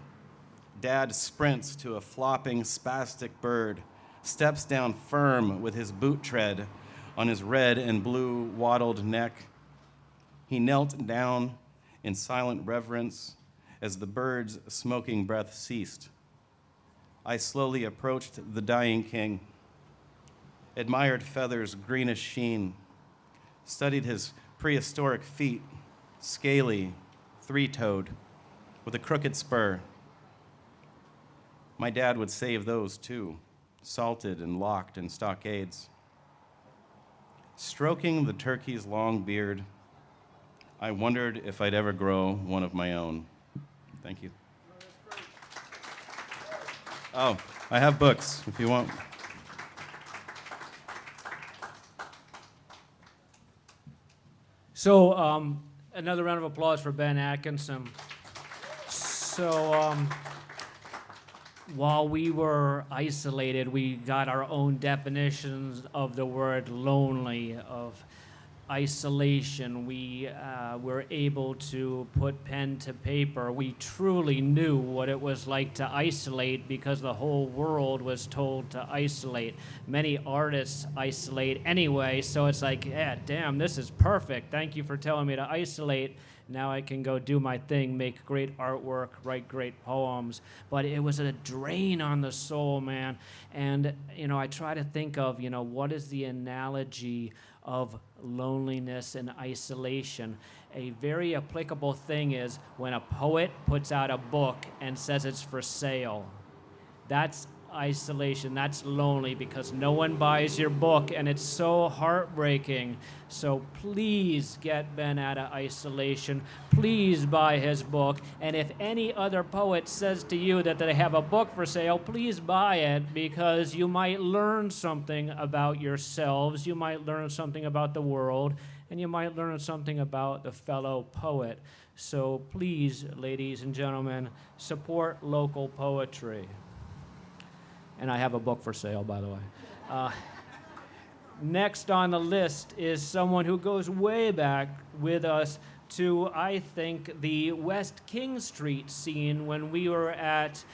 Dad sprints to a flopping, spastic bird, steps down firm with his boot tread on his red and blue waddled neck. He knelt down in silent reverence as the bird's smoking breath ceased. I slowly approached the dying king, admired feathers' greenish sheen, studied his prehistoric feet, scaly, three-toed, with a crooked spur. My dad would save those too, salted and locked in stockades. Stroking the turkey's long beard, I wondered if I'd ever grow one of my own. Thank you. Oh, I have books if you want. So, another round of applause for Ben Atkinson. So, while we were isolated, we got our own definitions of the word lonely, of isolation. We were able to put pen to paper. We truly knew what it was like to isolate because the whole world was told to isolate. Many artists isolate anyway, so it's like, yeah, damn, this is perfect. Thank you for telling me to isolate. Now I can go do my thing, make great artwork, write great poems. But it was a drain on the soul, man. And, I try to think of, what is the analogy of loneliness and isolation? A very applicable thing is when a poet puts out a book and says it's for sale. That's isolation. That's lonely because no one buys your book, and it's so heartbreaking. So please get Ben out of isolation. Please buy his book. And if any other poet says to you that they have a book for sale, please buy it, because you might learn something about yourselves, you might learn something about the world, and you might learn something about the fellow poet. So please, ladies and gentlemen, support local poetry. And I have a book for sale, by the way. Next on the list is someone who goes way back with us to, I think, the West King Street scene when we were at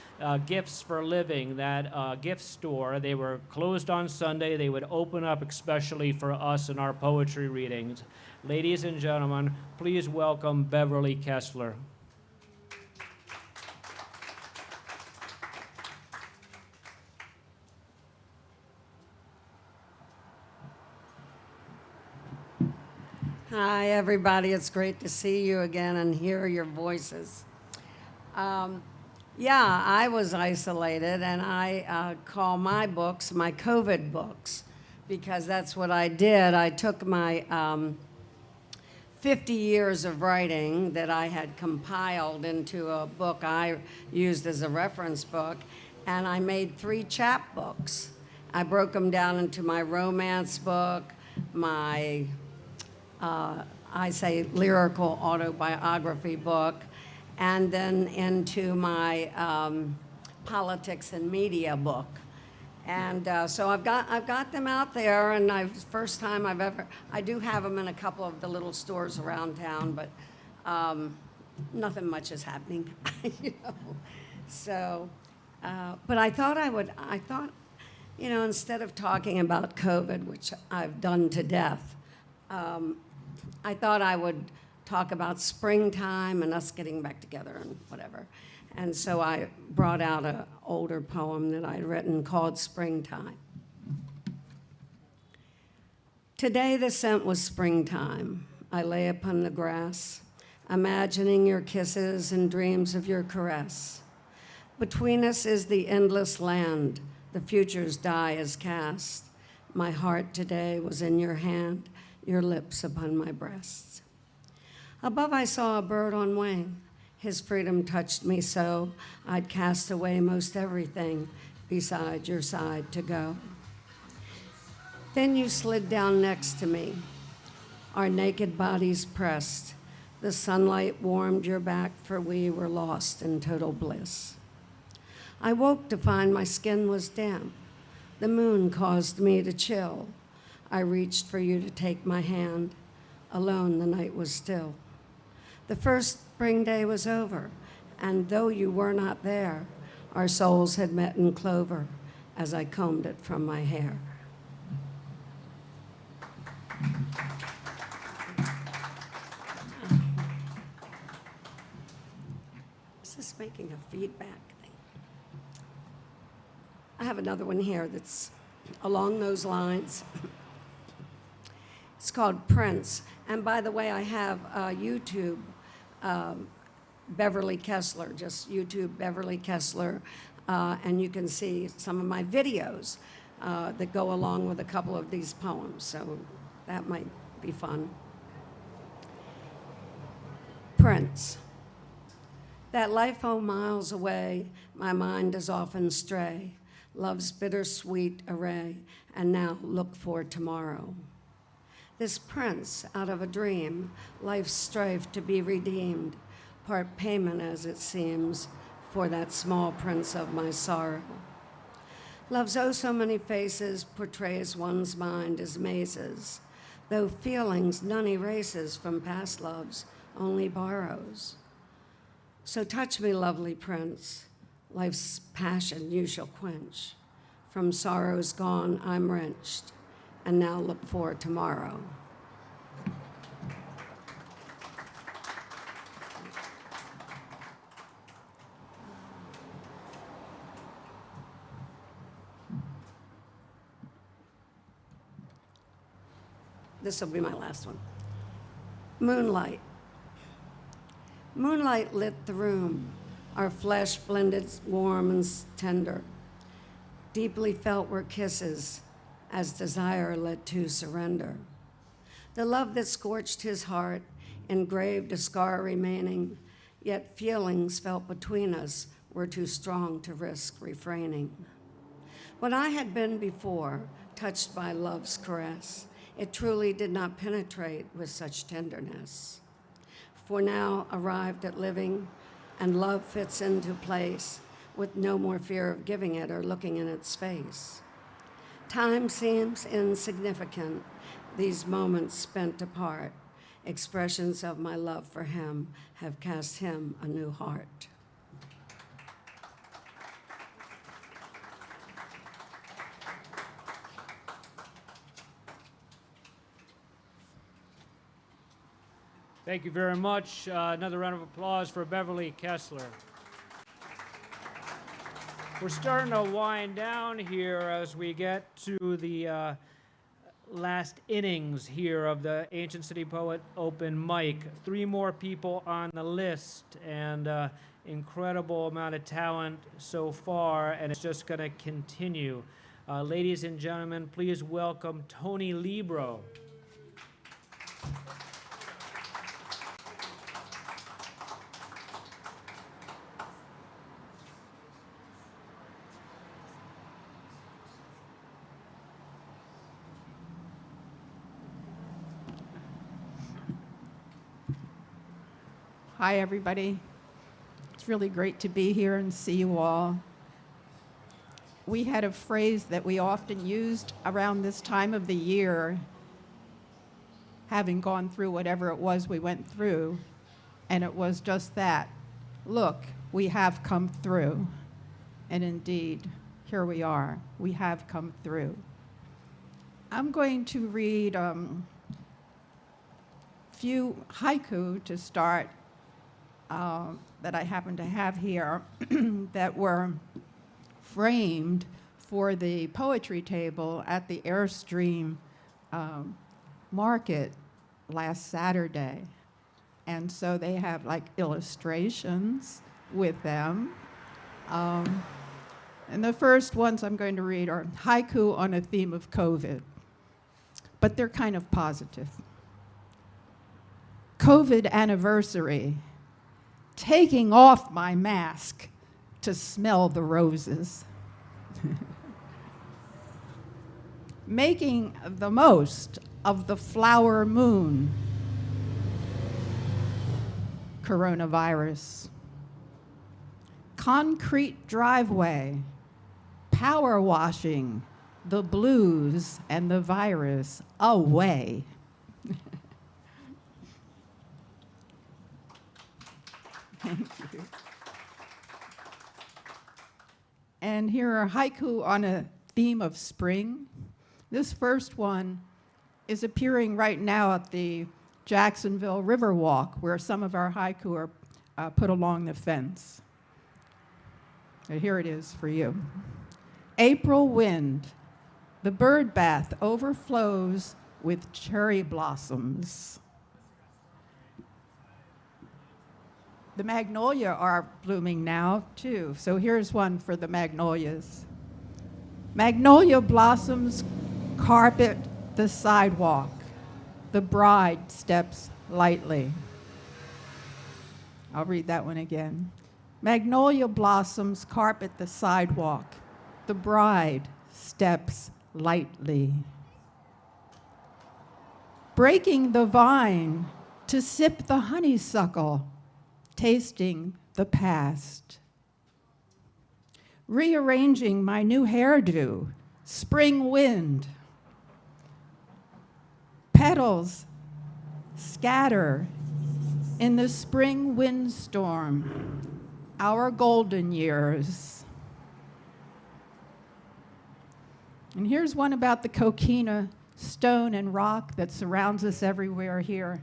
Gifts for Living, that gift store. They were closed on Sunday. They would open up especially for us and our poetry readings. Ladies and gentlemen, please welcome Beverly Kessler. Hi, everybody. It's great to see you again and hear your voices. Yeah, I was isolated, and I call my books my COVID books because that's what I did. I took my 50 years of writing that I had compiled into a book I used as a reference book, and I made 3 chapbooks. I broke them down into my romance book, my I say lyrical autobiography book, and then into my politics and media book. And so I've got them out there, and first time I've ever, I do have them in a couple of the little stores around town, but nothing much is happening, you know. So, but I thought, you know, instead of talking about COVID, which I've done to death, I thought I would talk about springtime and us getting back together and whatever. And so I brought out an older poem that I'd written called Springtime. Today the scent was springtime. I lay upon the grass, imagining your kisses and dreams of your caress. Between us is the endless land, the future's die is cast. My heart today was in your hand, your lips upon my breast. Above I saw a bird on wing. His freedom touched me so, I'd cast away most everything beside your side to go. Then you slid down next to me, our naked bodies pressed. The sunlight warmed your back, for we were lost in total bliss. I woke to find my skin was damp. The moon caused me to chill. I reached for you to take my hand. Alone, the night was still. The first spring day was over, and though you were not there, our souls had met in clover as I combed it from my hair. Is this making a feedback thing? I have another one here that's along those lines. It's called Prince. And by the way, I have YouTube, Beverly Kessler, just YouTube Beverly Kessler, and you can see some of my videos that go along with a couple of these poems, so that might be fun. Prince. That life miles away, my mind does often stray, love's bittersweet array, and now look for tomorrow. This prince out of a dream, life's strife to be redeemed, part payment as it seems, for that small prince of my sorrow. Love's oh so many faces portrays one's mind as mazes, though feelings none erases from past loves, only borrows. So touch me, lovely prince, life's passion you shall quench. From sorrows gone I'm wrenched, and now look for tomorrow. This will be my last one. Moonlight. Moonlight lit the room, our flesh blended warm and tender. Deeply felt were kisses, as desire led to surrender. The love that scorched his heart engraved a scar remaining, yet feelings felt between us were too strong to risk refraining. What I had been before, touched by love's caress, it truly did not penetrate with such tenderness. For now arrived at living, and love fits into place with no more fear of giving it or looking in its face. Time seems insignificant, these moments spent apart. Expressions of my love for him have cast him a new heart. Thank you very much. Another round of applause for Beverly Kessler. We're starting to wind down here as we get to the last innings here of the Ancient City Poet Open Mic. 3 more people on the list, and incredible amount of talent so far, and it's just going to continue. Ladies and gentlemen, please welcome Toni Libro. Hi, everybody. It's really great to be here and see you all. We had a phrase that we often used around this time of the year, having gone through whatever it was we went through, and it was just that. Look, we have come through. And indeed, here we are. We have come through. I'm going to read a few haiku to start that I happen to have here that were framed for the poetry table at the Airstream market last Saturday. And so they have like illustrations with them. And the first ones I'm going to read are haiku on a theme of COVID, but they're kind of positive. COVID anniversary. Taking off my mask to smell the roses. Making the most of the flower moon. Coronavirus. Concrete driveway. Power washing the blues and the virus away. Thank you. And here are haiku on a theme of spring. This first one is appearing right now at the Jacksonville Riverwalk, where some of our haiku are put along the fence. And here it is for you. April wind, the bird bath overflows with cherry blossoms. The magnolia are blooming now, too. So here's one for the magnolias. Magnolia blossoms carpet the sidewalk. The bride steps lightly. I'll read that one again. Magnolia blossoms carpet the sidewalk. The bride steps lightly. Breaking the vine to sip the honeysuckle. Tasting the past. Rearranging my new hairdo, spring wind. Petals scatter in the spring windstorm, our golden years. And here's one about the coquina stone and rock that surrounds us everywhere here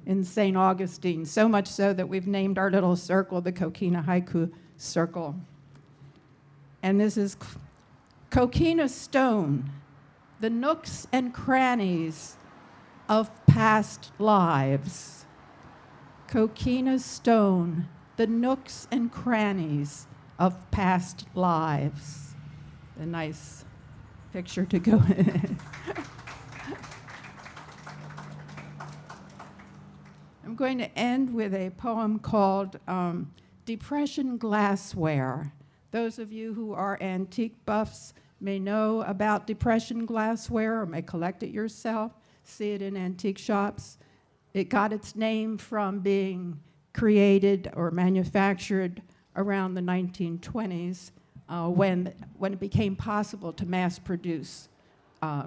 in St. Augustine, so much so that we've named our little circle the Coquina Haiku Circle. And this is coquina stone, the nooks and crannies of past lives. Coquina stone, the nooks and crannies of past lives. A nice picture to go in. I'm going to end with a poem called Depression Glassware. Those of you who are antique buffs may know about Depression glassware or may collect it yourself, see it in antique shops. It got its name from being created or manufactured around the 1920s when it became possible to mass produce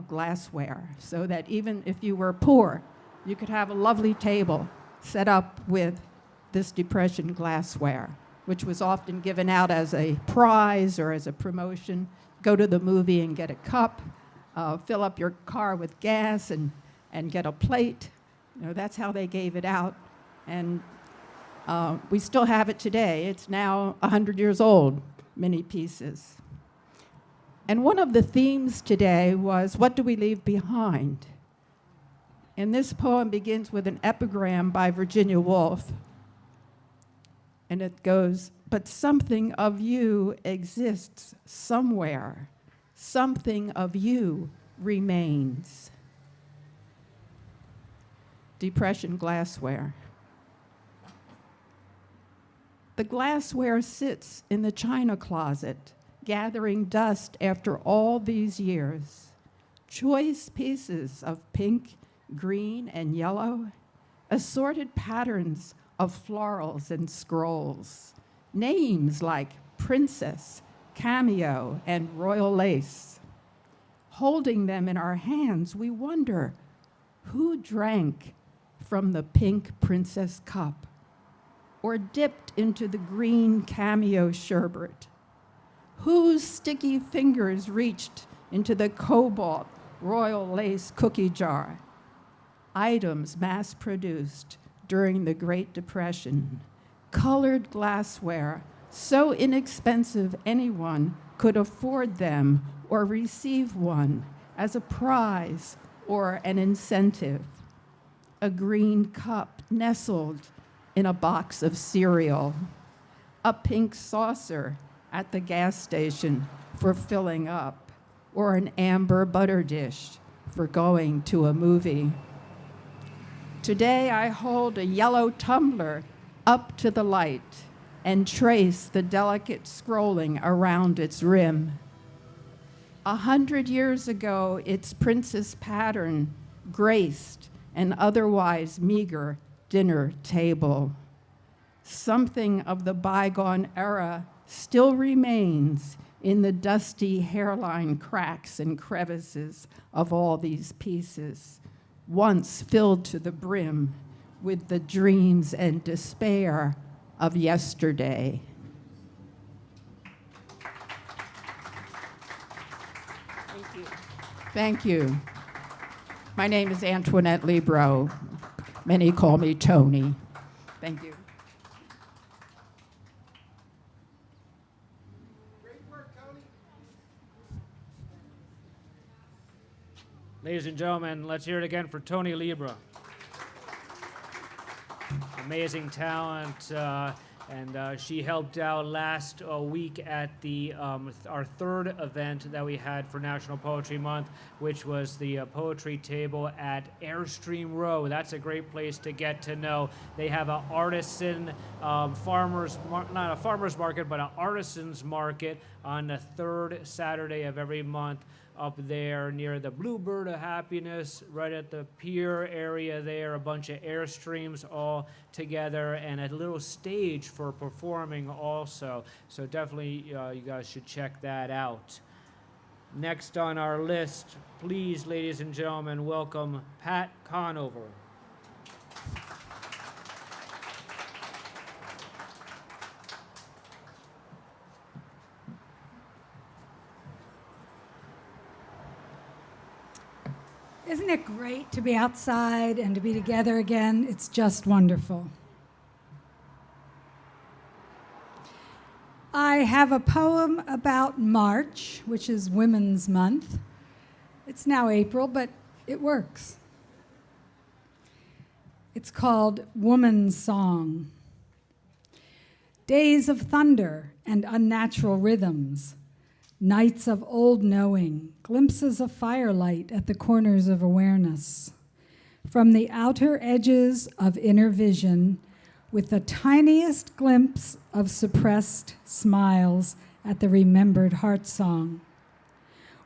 glassware, so that even if you were poor, you could have a lovely table set up with this Depression glassware, which was often given out as a prize or as a promotion. Go to the movie and get a cup, fill up your car with gas and get a plate. You know, that's how they gave it out And we still have it today. It's now 100 years old, many pieces. And one of the themes today was, what do we leave behind? And this poem begins with an epigram by Virginia Woolf. And it goes, but something of you exists somewhere. Something of you remains. Depression glassware. The glassware sits in the china closet, gathering dust after all these years. Choice pieces of pink, green, and yellow, assorted patterns of florals and scrolls, names like princess, cameo, and royal lace. Holding them in our hands, we wonder, who drank from the pink princess cup or dipped into the green cameo sherbet? Whose sticky fingers reached into the cobalt royal lace cookie jar? Items mass-produced during the Great Depression, colored glassware so inexpensive anyone could afford them or receive one as a prize or an incentive. A green cup nestled in a box of cereal, a pink saucer at the gas station for filling up, or an amber butter dish for going to a movie. Today I hold a yellow tumbler up to the light and trace the delicate scrolling around its rim. 100 years ago, its princess pattern graced an otherwise meager dinner table. Something of the bygone era still remains in the dusty hairline cracks and crevices of all these pieces, once filled to the brim with the dreams and despair of yesterday. Thank you. Thank you. My name is Antoinette Libro. Many call me Toni. Thank you. Ladies and gentlemen, let's hear it again for Toni Libro. Amazing talent, and she helped out last week at the our third event that we had for National Poetry Month, which was the poetry table at Airstream Row. That's a great place to get to know. They have an artisan not a farmer's market, but an artisans market on the third Saturday of every month, up there near the Bluebird of Happiness, right at the pier area there, a bunch of Airstreams all together, and a little stage for performing also. So definitely you guys should check that out. Next on our list, please, ladies and gentlemen, welcome Pat Konover. Isn't it great to be outside and to be together again? It's just wonderful. I have a poem about March, which is Women's Month. It's now April, but it works. It's called Woman's Song. Days of thunder and unnatural rhythms, nights of old knowing, glimpses of firelight at the corners of awareness. From the outer edges of inner vision, with the tiniest glimpse of suppressed smiles at the remembered heart song.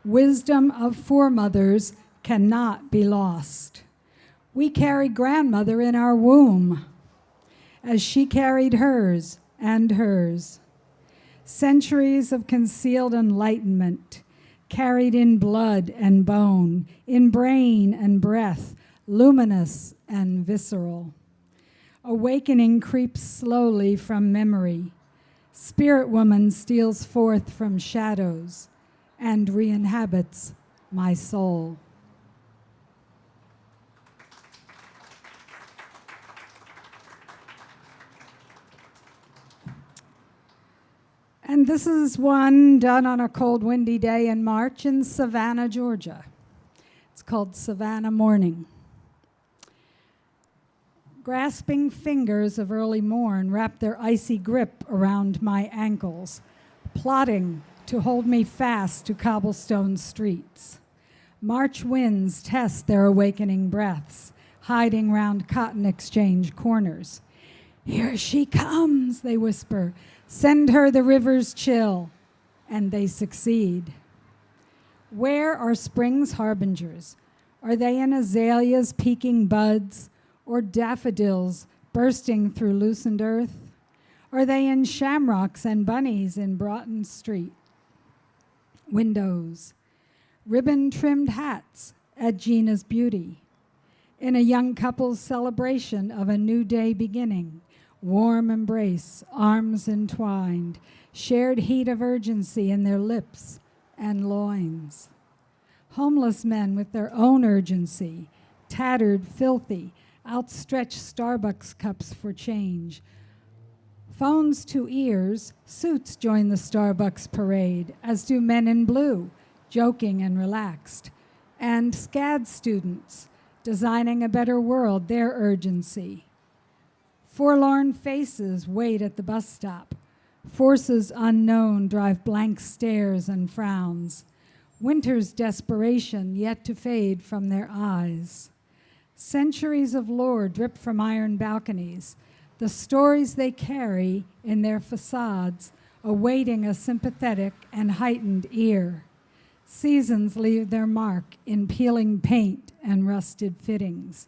Wisdom of foremothers cannot be lost. We carry grandmother in our womb, as she carried hers and hers. Centuries of concealed enlightenment, carried in blood and bone, in brain and breath, luminous and visceral. Awakening creeps slowly from memory. Spirit woman steals forth from shadows and re-inhabits my soul. And this is one done on a cold, windy day in March in Savannah, Georgia. It's called Savannah Morning. Grasping fingers of early morn wrap their icy grip around my ankles, plotting to hold me fast to cobblestone streets. March winds test their awakening breaths, hiding round cotton exchange corners. Here she comes, they whisper. Send her the river's chill, and they succeed. Where are spring's harbingers? Are they in azaleas peeking buds, or daffodils bursting through loosened earth? Are they in shamrocks and bunnies in Broughton Street? Windows, ribbon-trimmed hats at Gina's Beauty. In a young couple's celebration of a new day beginning, warm embrace, arms entwined, shared heat of urgency in their lips and loins. Homeless men with their own urgency, tattered, filthy, outstretched Starbucks cups for change. Phones to ears, suits join the Starbucks parade, as do men in blue, joking and relaxed. And SCAD students, designing a better world, their urgency. Forlorn faces wait at the bus stop. Forces unknown drive blank stares and frowns. Winter's desperation yet to fade from their eyes. Centuries of lore drip from iron balconies, the stories they carry in their facades, awaiting a sympathetic and heightened ear. Seasons leave their mark in peeling paint and rusted fittings.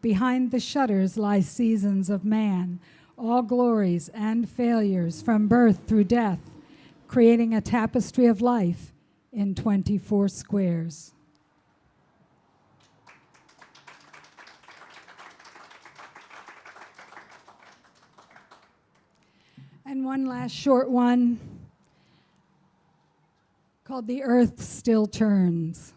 Behind the shutters lie seasons of man, all glories and failures from birth through death, creating a tapestry of life in 24 squares. And one last short one called The Earth Still Turns.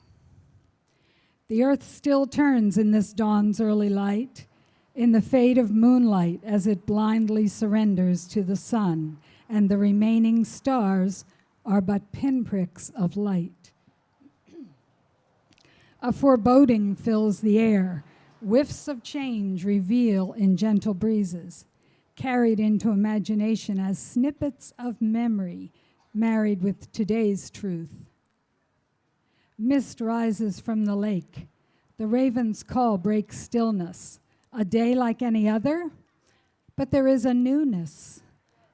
The earth still turns in this dawn's early light, in the fade of moonlight as it blindly surrenders to the sun, and the remaining stars are but pinpricks of light. A foreboding fills the air. Whiffs of change reveal in gentle breezes, carried into imagination as snippets of memory married with today's truth. Mist rises from the lake. The raven's call breaks stillness. A day like any other, but there is a newness,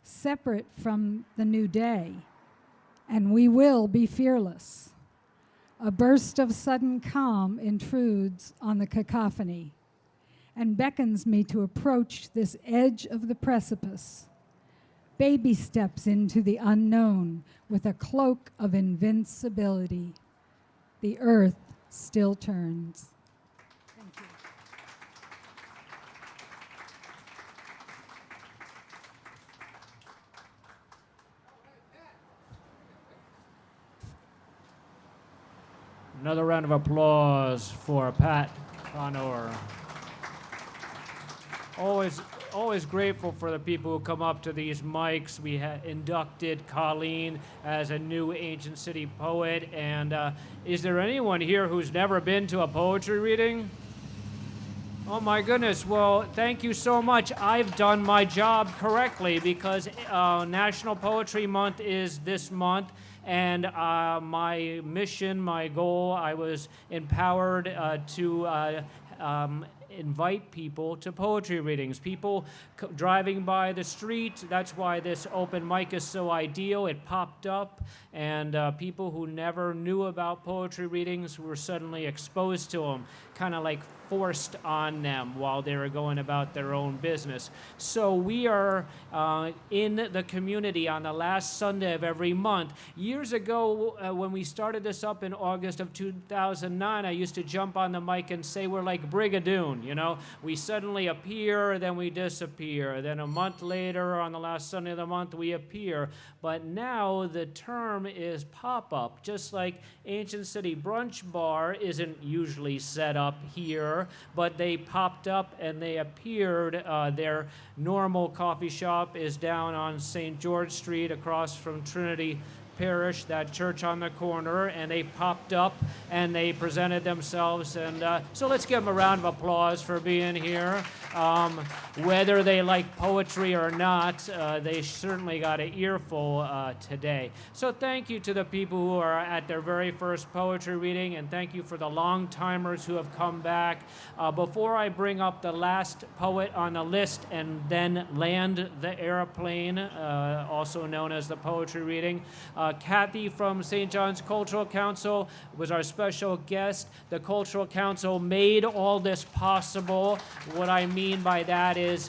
separate from the new day, and we will be fearless. A burst of sudden calm intrudes on the cacophony and beckons me to approach this edge of the precipice. Baby steps into the unknown with a cloak of invincibility. The earth still turns. Thank you. Another round of applause for Pat Konover. Always grateful for the people who come up to these mics. We inducted Colleen as a new Ancient City poet. And is there anyone here who's never been to a poetry reading? Oh my goodness, well, thank you so much. I've done my job correctly because National Poetry Month is this month. And my mission, my goal, I was empowered to invite people to poetry readings. People driving by the street, that's why this open mic is so ideal. It popped up, and people who never knew about poetry readings were suddenly exposed to them, kind of like forced on them while they were going about their own business. So we are in the community on the last Sunday of every month. Years ago, when we started this up in August of 2009, I used to jump on the mic and say we're like Brigadoon, you know? We suddenly appear, then we disappear. Then a month later, on the last Sunday of the month, we appear. But now the term is pop-up, just like Ancient City Brunch Bar isn't usually set up here Kessler, but they popped up and they appeared. Their normal coffee shop is down on St. George Street across from Trinity Parish, that church on the corner, and they popped up and they presented themselves. And so let's give them a round of applause for being here. Whether they like poetry or not, they certainly got an earful today. So thank you to the people who are at their very first poetry reading, and thank you for the long-timers who have come back. Before I bring up the last poet on the list and then land the airplane, also known as the poetry reading, Kathy from St. John's Cultural Council was our special guest. The Cultural Council made all this possible. What I mean by that is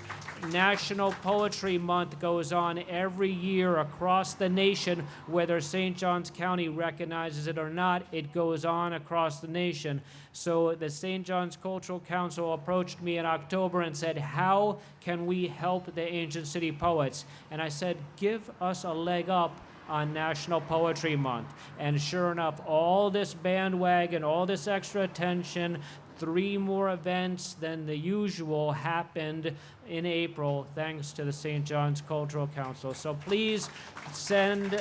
National Poetry Month goes on every year across the nation. Whether St. Johns County recognizes it or not, it goes on across the nation. So the St. John's Cultural Council approached me in October and said, how can we help the Ancient City poets? And I said, give us a leg up on National Poetry Month. And sure enough, all this bandwagon, all this extra attention, 3 more events than the usual happened in April, thanks to the St. John's Cultural Council. So please send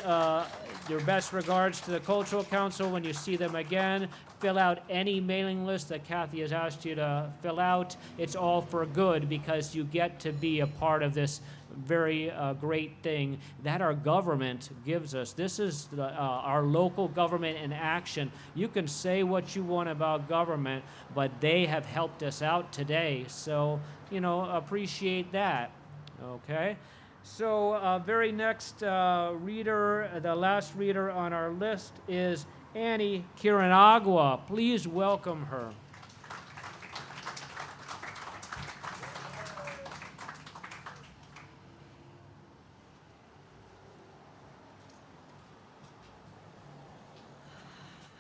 your best regards to the Cultural Council when you see them again. Fill out any mailing list that Kathy has asked you to fill out. It's all for good because you get to be a part of this very great thing that our government gives us. This is our local government in action. You can say what you want about government, but they have helped us out today. So, you know, appreciate that. Okay? So, very next reader, the last reader on our list is Annie Kiyonaga. Please welcome her.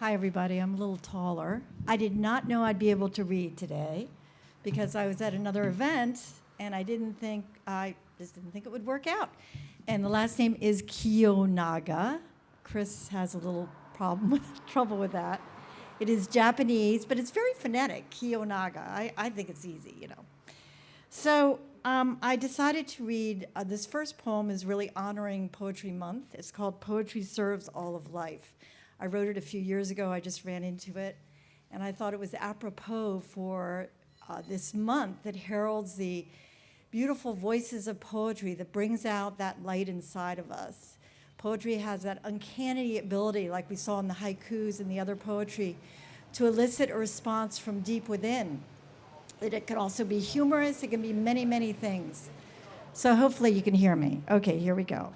Hi, everybody. I'm a little taller. I did not know I'd be able to read today because I was at another event and I just didn't think it would work out. And the last name is Kiyonaga. Chris has a little trouble with that. It is Japanese, but it's very phonetic, Kiyonaga. I think it's easy, you know. So I decided to read, this first poem is really honoring Poetry Month. It's called Poetry Serves All of Life. I wrote it a few years ago. I just ran into it. And I thought it was apropos for this month that heralds the beautiful voices of poetry that brings out that light inside of us. Poetry has that uncanny ability, like we saw in the haikus and the other poetry, to elicit a response from deep within. It can also be humorous. It can be many, many things. So hopefully you can hear me. Okay, here we go.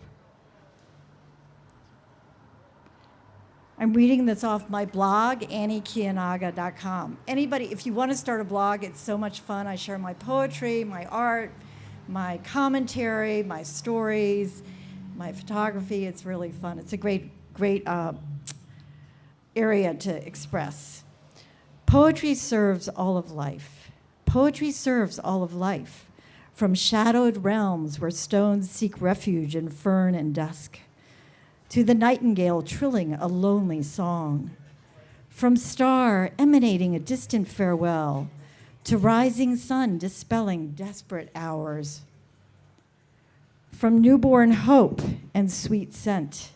I'm reading this off my blog, anniekiyonaga.com. Anybody, if you want to start a blog, it's so much fun. I share my poetry, my art, my commentary, my stories, my photography. It's really fun. It's a great area to express. Poetry serves all of life. Poetry serves all of life, from shadowed realms where stones seek refuge in fern and dusk, to the nightingale trilling a lonely song, from star emanating a distant farewell, to rising sun dispelling desperate hours, from newborn hope and sweet scent,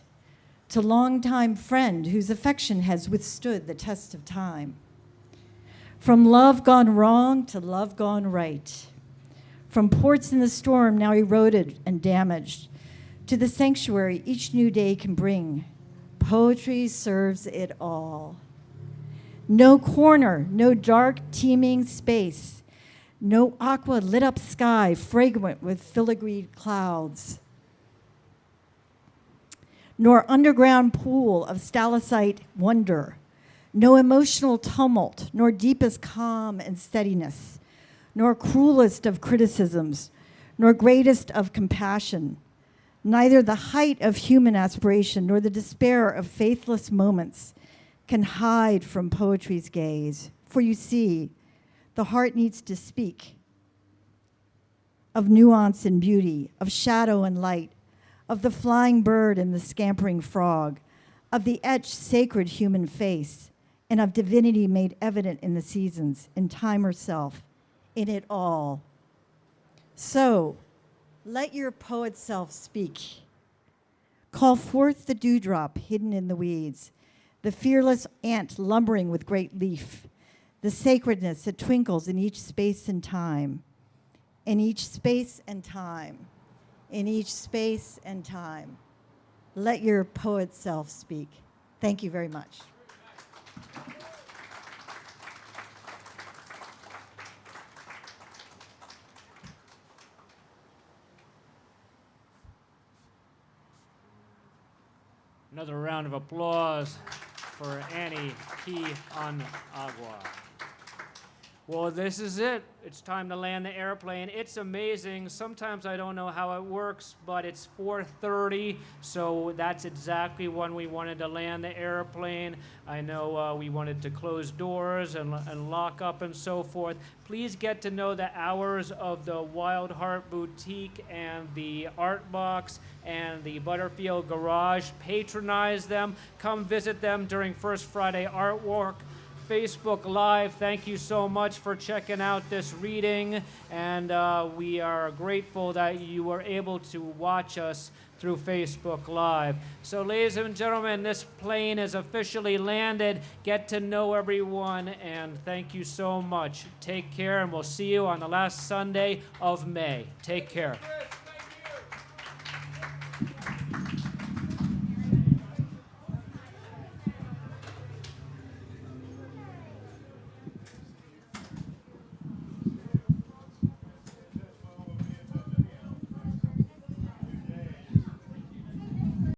to longtime friend whose affection has withstood the test of time, from love gone wrong to love gone right, from ports in the storm now eroded and damaged, to the sanctuary each new day can bring. Poetry serves it all. No corner, no dark teeming space, no aqua lit up sky fragrant with filigreed clouds, nor underground pool of stalactite wonder, no emotional tumult, nor deepest calm and steadiness, nor cruelest of criticisms, nor greatest of compassion, neither the height of human aspiration nor the despair of faithless moments can hide from poetry's gaze. For you see, the heart needs to speak of nuance and beauty, of shadow and light, of the flying bird and the scampering frog, of the etched sacred human face, and of divinity made evident in the seasons, in time herself, in it all. So, let your poet self speak. Call forth the dewdrop hidden in the weeds, the fearless ant lumbering with great leaf, the sacredness that twinkles in each space and time, in each space and time, in each space and time. Let your poet self speak. Thank you very much. Another round of applause for Annie Kiyonaga. Well, this is it. It's time to land the airplane. It's amazing. Sometimes I don't know how it works, but it's 4:30, so that's exactly when we wanted to land the airplane. I know we wanted to close doors and lock up and so forth. Please get to know the hours of the WildHeart Boutique and the ArtBox and the Butterfield Garage. Patronize them. Come visit them during First Friday Artwork. Facebook Live, thank you so much for checking out this reading, and we are grateful that you were able to watch us through Facebook Live. So ladies and gentlemen, this plane is officially landed. Get to know everyone, and thank you so much. Take care, and we'll see you on the last Sunday of May. Take care.